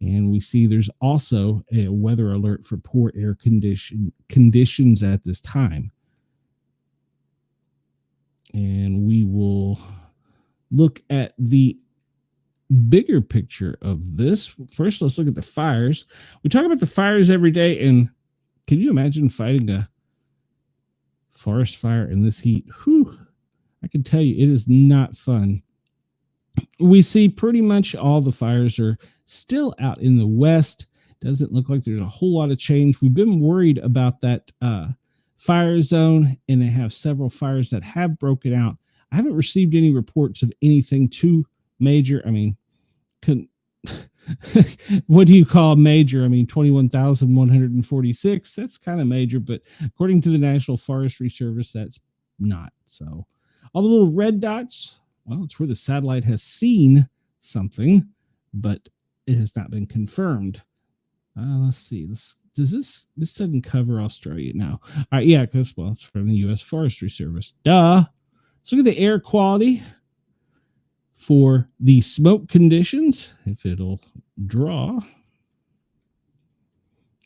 and we see there's also a weather alert for poor air conditions at this time. And we will look at the bigger picture of this. First, let's look at the fires. We talk about the fires every day, and can you imagine fighting a forest fire in this heat? Whew, I can tell you it is not fun. We see pretty much all the fires are still out in the west. Doesn't look like there's a whole lot of change. We've been worried about that fire zone, and they have several fires that have broken out. I haven't received any reports of anything too major. I mean, what do you call major? I mean, 21,146. That's kind of major, but according to the National Forestry Service, that's not. So all the little red dots, well, it's where the satellite has seen something, but it has not been confirmed. Let's see. This doesn't cover Australia now. All right, yeah, because, well, it's from the U.S. Forestry Service. Duh. Let's look at the air quality for the smoke conditions, if it'll draw,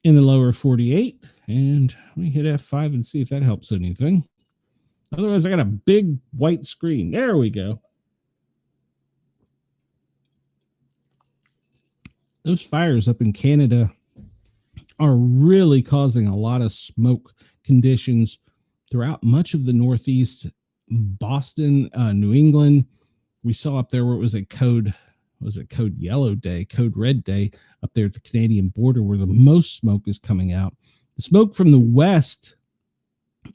in the lower 48. And let me hit F5 and see if that helps anything. Otherwise, I got a big white screen. There we go. Those fires up in Canada are really causing a lot of smoke conditions throughout much of the Northeast, Boston, New England. We saw up there where it was a code yellow day, code red day up there at the Canadian border where the most smoke is coming out. The smoke from the west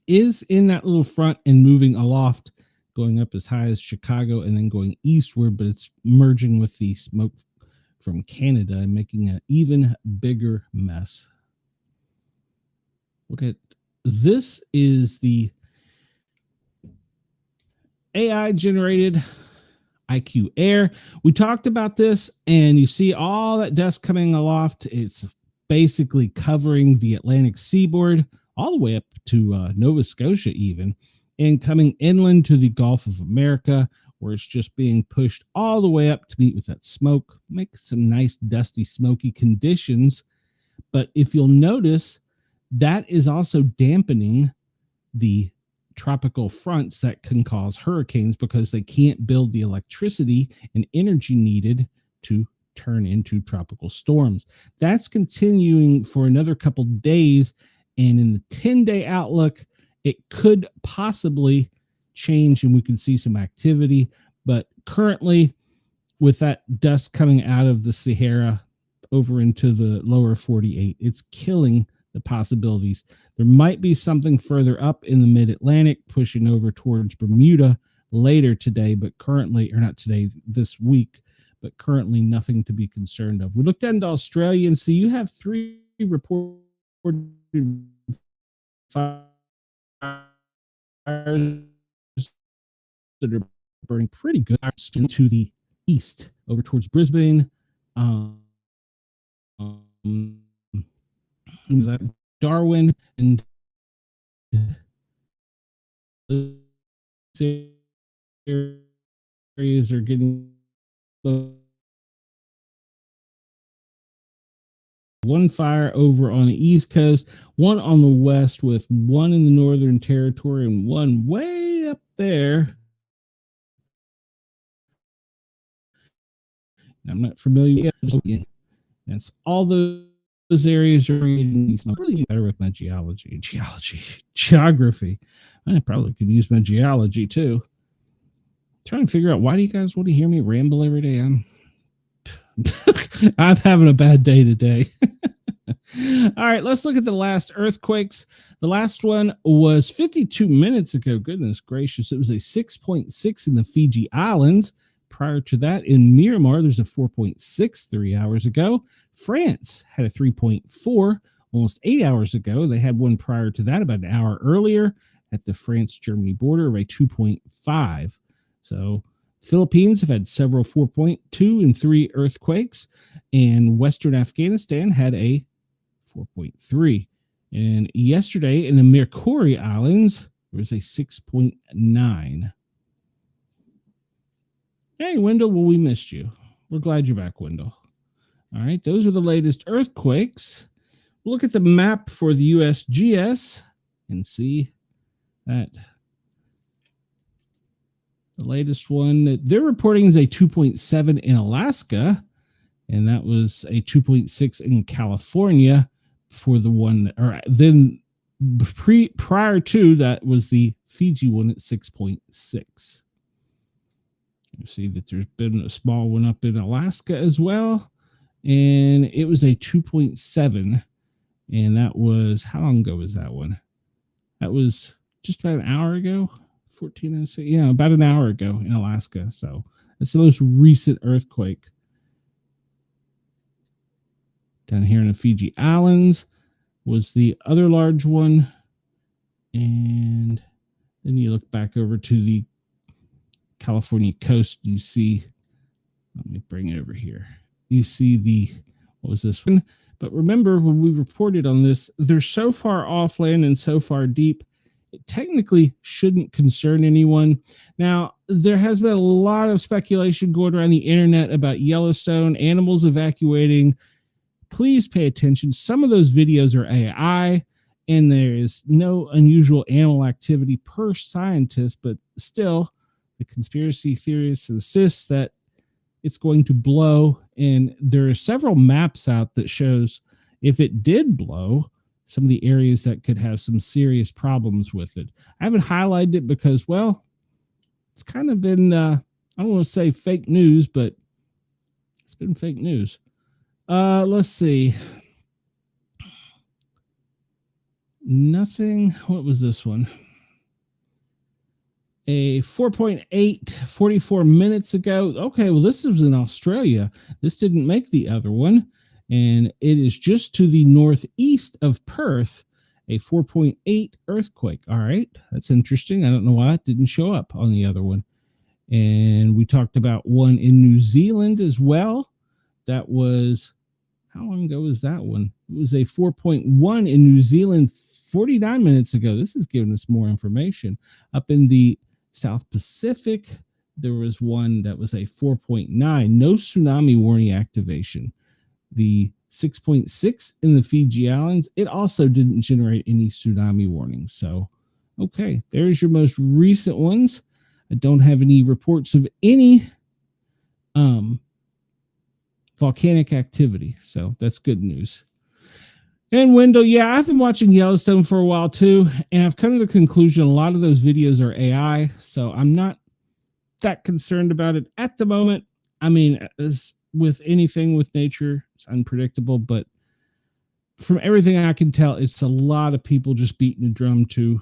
is in that little front and moving aloft, going up as high as Chicago and then going eastward, but it's merging with the smoke from Canada and making an even bigger mess. Look at this is the AI generated IQ Air. We talked about this, and you see all that dust coming aloft. It's basically covering the Atlantic seaboard all the way up to Nova Scotia even, and coming inland to the Gulf of America, where it's just being pushed all the way up to meet with that smoke, make some nice dusty, smoky conditions. But if you'll notice, that is also dampening the tropical fronts that can cause hurricanes because they can't build the electricity and energy needed to turn into tropical storms. That's continuing for another couple days, and in the 10-day outlook, it could possibly change and we can see some activity. But currently, with that dust coming out of the Sahara over into the lower 48, it's killing the possibilities. There might be something further up in the mid-Atlantic pushing over towards Bermuda later today, but currently, or not today, this week, but currently nothing to be concerned of. We looked into Australia and see you have 3 reported fires that are burning pretty good to the east over towards Brisbane. Darwin, and areas are getting one fire over on the east coast, one on the west, with one in the Northern Territory and one way up there. I'm not familiar with that's all those areas are really better with my geography. I probably could use my geology too. Trying to figure out, why do you guys want to hear me ramble every day? I'm having a bad day today. All right, let's look at the last earthquakes. The last one was 52 minutes ago. Goodness gracious. It was a 6.6 in the Fiji Islands. Prior to that, in Myanmar, there's a 4.6 3 hours ago. France had a 3.4 almost 8 hours ago. They had one prior to that, about an hour earlier. at the France-Germany border of a 2.5. So Philippines have had several 4.2 and 3 earthquakes, and Western Afghanistan had a 4.3. And yesterday in the Mercury Islands, there was a 6.9. Hey, Wendell, well, we missed you. We're glad you're back, Wendell. All right, those are the latest earthquakes. We'll look at the map for the USGS and see that the latest one that they're reporting is a 2.7 in Alaska, and that was a 2.6 in California for the one, or then prior to that was the Fiji one at 6.6. You see that there's been a small one up in Alaska as well, and it was a 2.7. And that was, how long ago was that one? That was just about an hour ago, 1406. Yeah, about an hour ago in Alaska. So it's the most recent earthquake. Down here in the Fiji Islands was the other large one. And then you look back over to the California coast, you see, let me bring it over here. You see the, what was this one? But remember, when we reported on this, they're so far offland and so far deep, it technically shouldn't concern anyone. Now, there has been a lot of speculation going around the internet about Yellowstone, animals evacuating. Please pay attention. Some of those videos are AI, and there is no unusual animal activity per scientist, but still, the conspiracy theorists insist that it's going to blow, and there are several maps out that shows if it did blow, some of the areas that could have some serious problems with it. I haven't highlighted it because, well, it's kind of been, I don't want to say fake news, but it's been fake news. Let's see. Nothing. What was this one? A 4.8 44 minutes ago. Okay, well, this was in Australia. This didn't make the other one. And it is just to the northeast of Perth, a 4.8 earthquake. All right, that's interesting. I don't know why that didn't show up on the other one. And we talked about one in New Zealand as well. That was, how long ago was that one? It was a 4.1 in New Zealand 49 minutes ago. This is giving us more information. Up in the South Pacific, there was one that was a 4.9, no tsunami warning activation. The 6.6 in the Fiji Islands, it also didn't generate any tsunami warnings. So, okay, there's your most recent ones. I don't have any reports of any volcanic activity, so that's good news. And Wendell, yeah, I've been watching Yellowstone for a while too, and I've come to the conclusion a lot of those videos are AI, so I'm not that concerned about it at the moment. I mean, as with anything with nature, it's unpredictable, but from everything I can tell, it's a lot of people just beating a drum to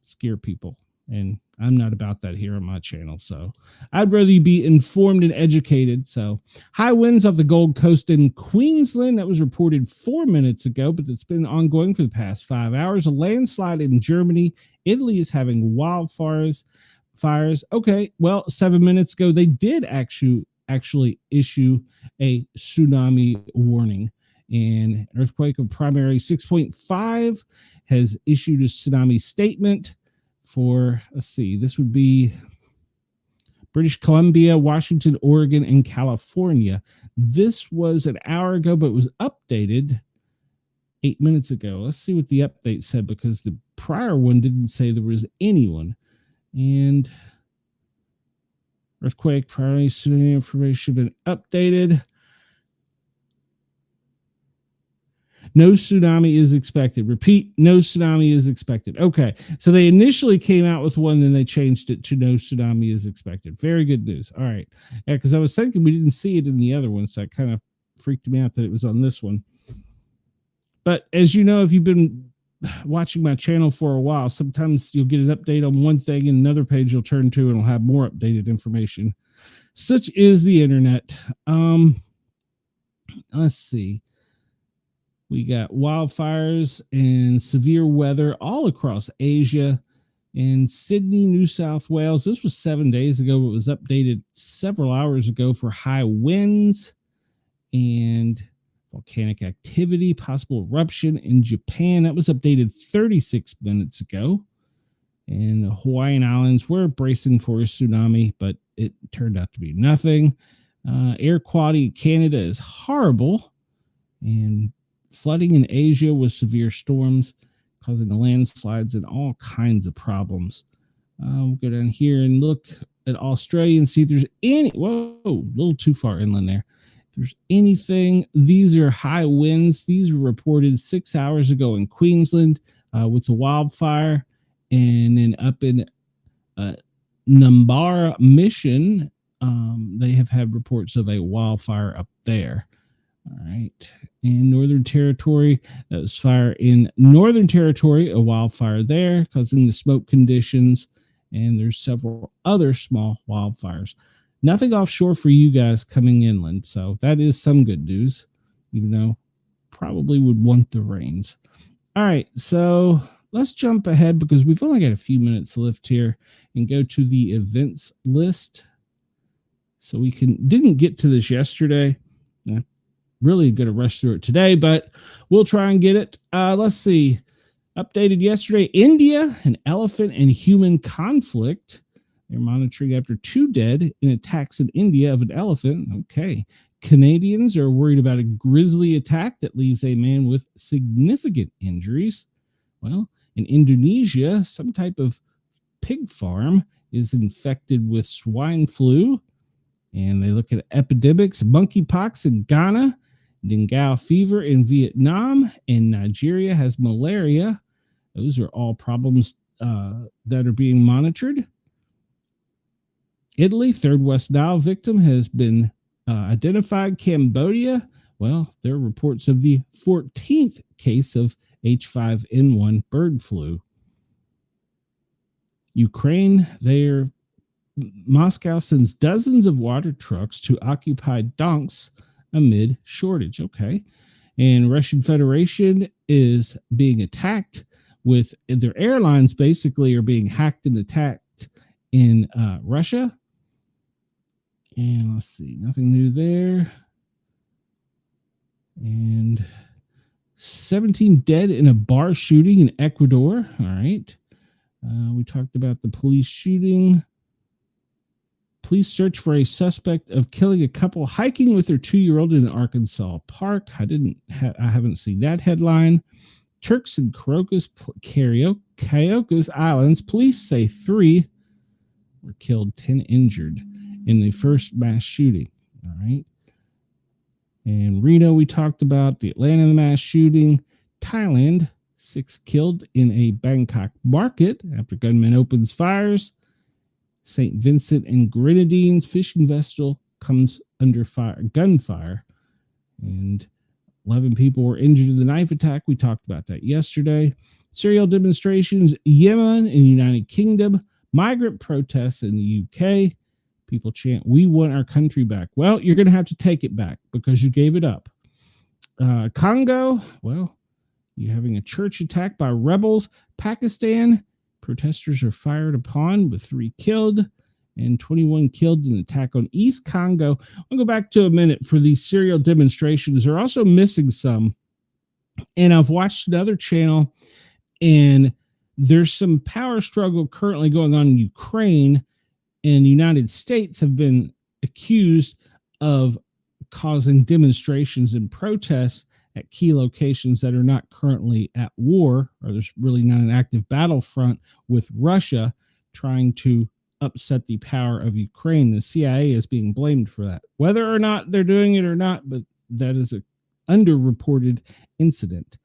scare people, and I'm not about that here on my channel, so I'd rather you be informed and educated. So high winds off the Gold Coast in Queensland, that was reported 4 minutes ago, but it's been ongoing for the past 5 hours. A landslide in Germany. Italy is having wildfires. Okay, well, 7 minutes ago, they did actually issue a tsunami warning. And an earthquake of primary 6.5 has issued a tsunami statement for, let's see, this would be British Columbia, Washington, Oregon, and California. This was an hour ago, but it was updated 8 minutes ago. Let's see what the update said, because the prior one didn't say there was anyone. And earthquake, primary tsunami information been updated. No tsunami is expected. Repeat, no tsunami is expected. Okay, so they initially came out with one, then they changed it to no tsunami is expected. Very good news. All right. Yeah, because I was thinking we didn't see it in the other one, so it kind of freaked me out that it was on this one. But as you know, if you've been watching my channel for a while, sometimes you'll get an update on one thing and another page you'll turn to and it'll have more updated information. Such is the internet. Let's see. We got wildfires and severe weather all across Asia. In Sydney, New South Wales, this was 7 days ago, but it was updated several hours ago for high winds and volcanic activity, possible eruption in Japan. That was updated 36 minutes ago. And the Hawaiian Islands were bracing for a tsunami, but it turned out to be nothing. Air quality in Canada is horrible, and flooding in Asia with severe storms causing landslides and all kinds of problems. We'll go down here and look at Australia and see if there's any. Whoa, a little too far inland there. If there's anything, these are high winds. These were reported 6 hours ago in Queensland with the wildfire. And then up in Numbara Mission, they have had reports of a wildfire up there. All right. In Northern Territory, that was fire in Northern Territory, a wildfire there causing the smoke conditions. And there's several other small wildfires. Nothing offshore for you guys coming inland. So that is some good news, even though probably would want the rains. All right. So let's jump ahead because we've only got a few minutes left here and go to the events list. So we didn't get to this yesterday. Really going to rush through it today, but we'll try and get it. Let's see. Updated yesterday, India, an elephant and human conflict. They're monitoring after 2 dead in attacks in India of an elephant. Okay. Canadians are worried about a grisly attack that leaves a man with significant injuries. Well, in Indonesia, some type of pig farm is infected with swine flu. And they look at epidemics, monkeypox in Ghana, dengue fever in Vietnam, and Nigeria has malaria. Those are all problems that are being monitored. Italy, third West Nile victim has been identified. Cambodia, well, there are reports of the 14th case of H5N1 bird flu. Ukraine, Moscow sends dozens of water trucks to occupy Donetsk amid shortage. Okay. And Russian Federation is being attacked with their airlines basically are being hacked and attacked in Russia. And let's see, nothing new there. And 17 dead in a bar shooting in Ecuador. All right. We talked about the police shooting. Police search for a suspect of killing a couple hiking with their 2-year-old in an Arkansas park. I haven't seen that headline. Turks and Caicos Islands. Police say 3 were killed, 10 injured in the first mass shooting. All right. And Reno, we talked about the Atlanta mass shooting. Thailand, 6 killed in a Bangkok market after gunman opens fires. St. Vincent and Grenadines fishing vessel comes under gunfire. And 11 people were injured in the knife attack. We talked about that yesterday. Serial demonstrations, Yemen and United Kingdom. Migrant protests in the UK. People chant, "We want our country back." Well, you're going to have to take it back because you gave it up. Congo, well, you're having a church attack by rebels. Pakistan, protesters are fired upon with 3 killed and 21 killed in an attack on East Congo. I'll go back to a minute for these serial demonstrations. They're also missing some. And I've watched another channel, and there's some power struggle currently going on in Ukraine, and the United States have been accused of causing demonstrations and protests at key locations that are not currently at war, or there's really not an active battlefront with Russia trying to upset the power of Ukraine. The CIA is being blamed for that. Whether or not they're doing it or not, but that is a underreported incident.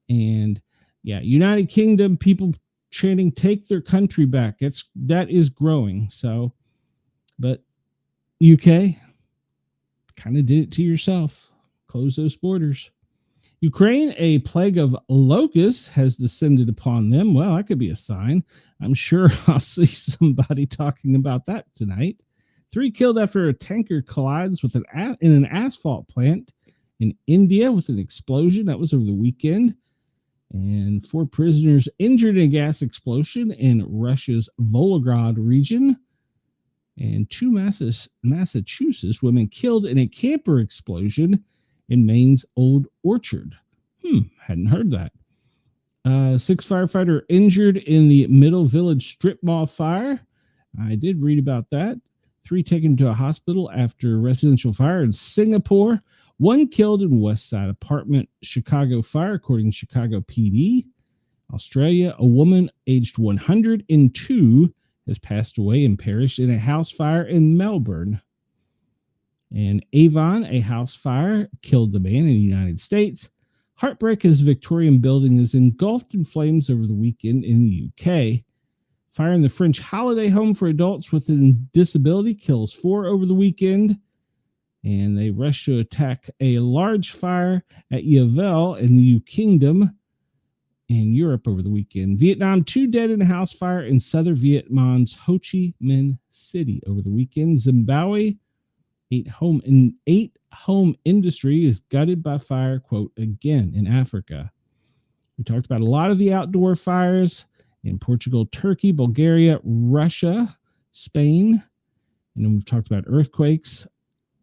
And yeah, United Kingdom, people chanting, "Take their country back." That is growing. So, but UK kind of did it to yourself. Close those borders. Ukraine, a plague of locusts has descended upon them. Well, that could be a sign. I'm sure I'll see somebody talking about that tonight. 3 killed after a tanker collides with in an asphalt plant in India with an explosion. That was over the weekend. And 4 prisoners injured in a gas explosion in Russia's Volgograd region. And 2 Massachusetts women killed in a camper explosion in Maine's Old Orchard. Hadn't heard that. 6 firefighters injured in the Middle Village strip mall fire. I did read about that. 3 taken to a hospital after a residential fire in Singapore. 1 killed in West Side apartment Chicago fire, according to Chicago PD. Australia, a woman aged 102 has passed away and perished in a house fire in Melbourne. And Avon, a house fire, killed the man in the United States. Heartbreak as Victorian building is engulfed in flames over the weekend in the UK. Fire in the French holiday home for adults with a disability kills 4 over the weekend. And they rush to attack a large fire at Yvel in the UK Kingdom in Europe over the weekend. Vietnam, 2 dead in a house fire in southern Vietnam's Ho Chi Minh City over the weekend. Zimbabwe, 8 home industry is gutted by fire, quote, again in Africa. We talked about a lot of the outdoor fires in Portugal, Turkey, Bulgaria, Russia, Spain. And then we've talked about earthquakes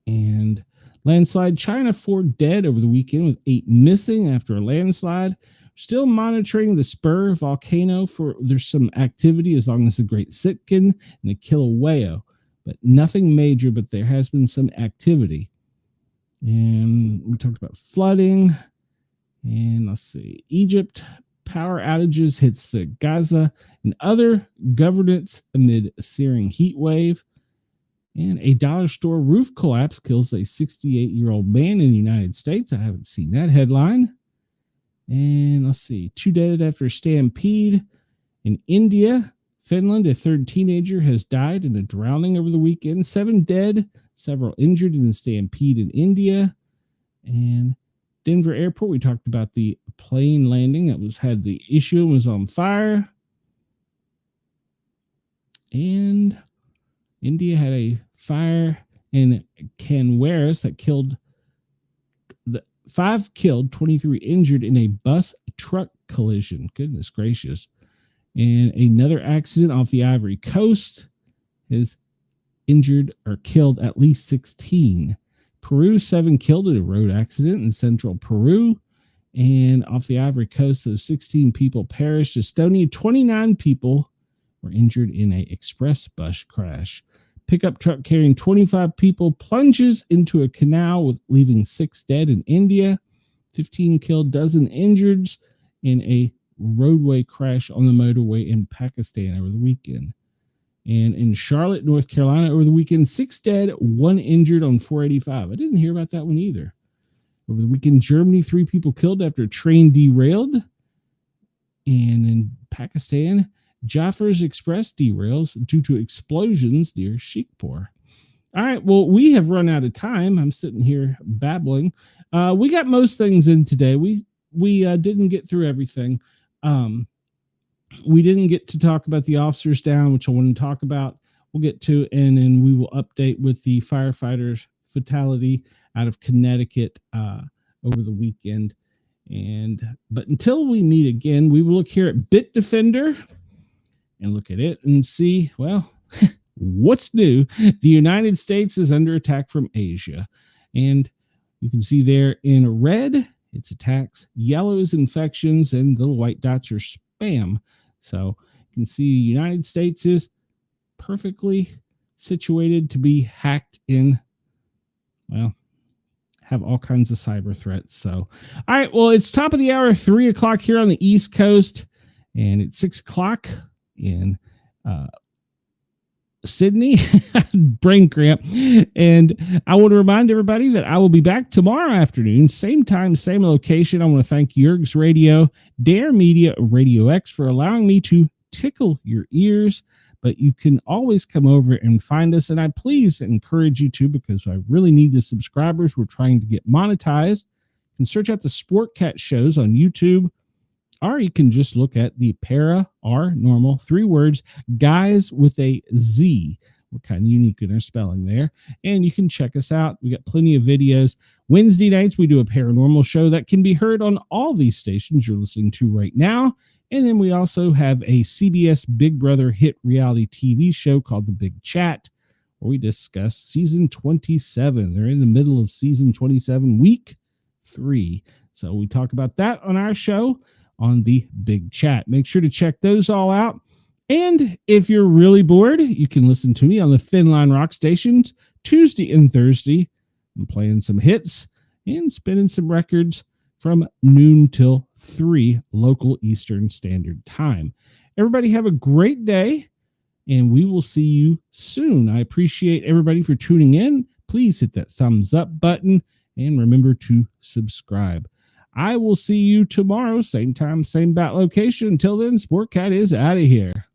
and landslide. China, 4 dead over the weekend with 8 missing after a landslide. Still monitoring the Spur volcano for there's some activity as long as the Great Sitkin and the Kilauea, but nothing major, but there has been some activity. And we talked about flooding. And let's see, Egypt, power outages hits the Gaza and other governance amid a searing heat wave. And a dollar store roof collapse kills a 68-year-old man in the United States. I haven't seen that headline. And let's see, 2 dead after a stampede in India. Finland, a 3rd teenager has died in a drowning over the weekend. 7 dead, several injured in the stampede in India. And Denver Airport, we talked about the plane landing that had the issue and was on fire. And India had a fire in Canwaris that killed 5 killed, 23 injured in a bus truck collision. Goodness gracious. And another accident off the Ivory Coast has injured or killed at least 16. Peru, 7 killed in a road accident in central Peru. And off the Ivory Coast, those 16 people perished. Estonia, 29 people were injured in an express bus crash. Pickup truck carrying 25 people plunges into a canal, leaving 6 dead in India. 15 killed, dozen injured in a roadway crash on the motorway in Pakistan over the weekend. And in Charlotte, North Carolina, over the weekend, 6 dead, 1 injured on 485. I didn't hear about that one either. Over the weekend, Germany, 3 people killed after a train derailed. And in Pakistan, Jaffar's Express derails due to explosions near Sheikhpur. All right, well, we have run out of time. I'm sitting here babbling. We got most things in today. We didn't get through everything. We didn't get to talk about the officers down, which I want to talk about. We'll get to, and then we will update with the firefighters fatality out of Connecticut over the weekend. But until we meet again, we will look here at Bitdefender and look at it and see, well, what's new? The United States is under attack from Asia. And you can see there in red, it's attacks. Yellow is infections, and little white dots are spam. So you can see the United States is perfectly situated to be hacked in, well, have all kinds of cyber threats. So, all right, well, it's top of the hour, 3 o'clock here on the East Coast, and it's 6 o'clock in Sydney. Brain cramp. And I want to remind everybody that I will be back tomorrow afternoon, same time, same location. I want to thank Yerg's Radio, Dare Media, Radio X for allowing me to tickle your ears. But you can always come over and find us. And I please encourage you to, because I really need the subscribers. We're trying to get monetized. You can search out the Sportcat shows on YouTube, or you can just look at the Para, R, normal, 3 words, guys with a Z. We're kind of unique in our spelling there. And you can check us out. We got plenty of videos. Wednesday nights, we do a paranormal show that can be heard on all these stations you're listening to right now. And then we also have a CBS Big Brother hit reality TV show called The Big Chat, where we discuss season 27. They're in the middle of season 27, week 3. So we talk about that on our show on The Big Chat. Make sure to check those all out. And if you're really bored, you can listen to me on the Thin Line Rock stations Tuesday and Thursday. I'm playing some hits and spinning some records from noon till 3 local Eastern Standard Time. Everybody have a great day, and we will see you soon. I appreciate everybody for tuning in. Please hit that thumbs up button and remember to subscribe. I will see you tomorrow, same time, same bat location. Until then, Sportcat is out of here.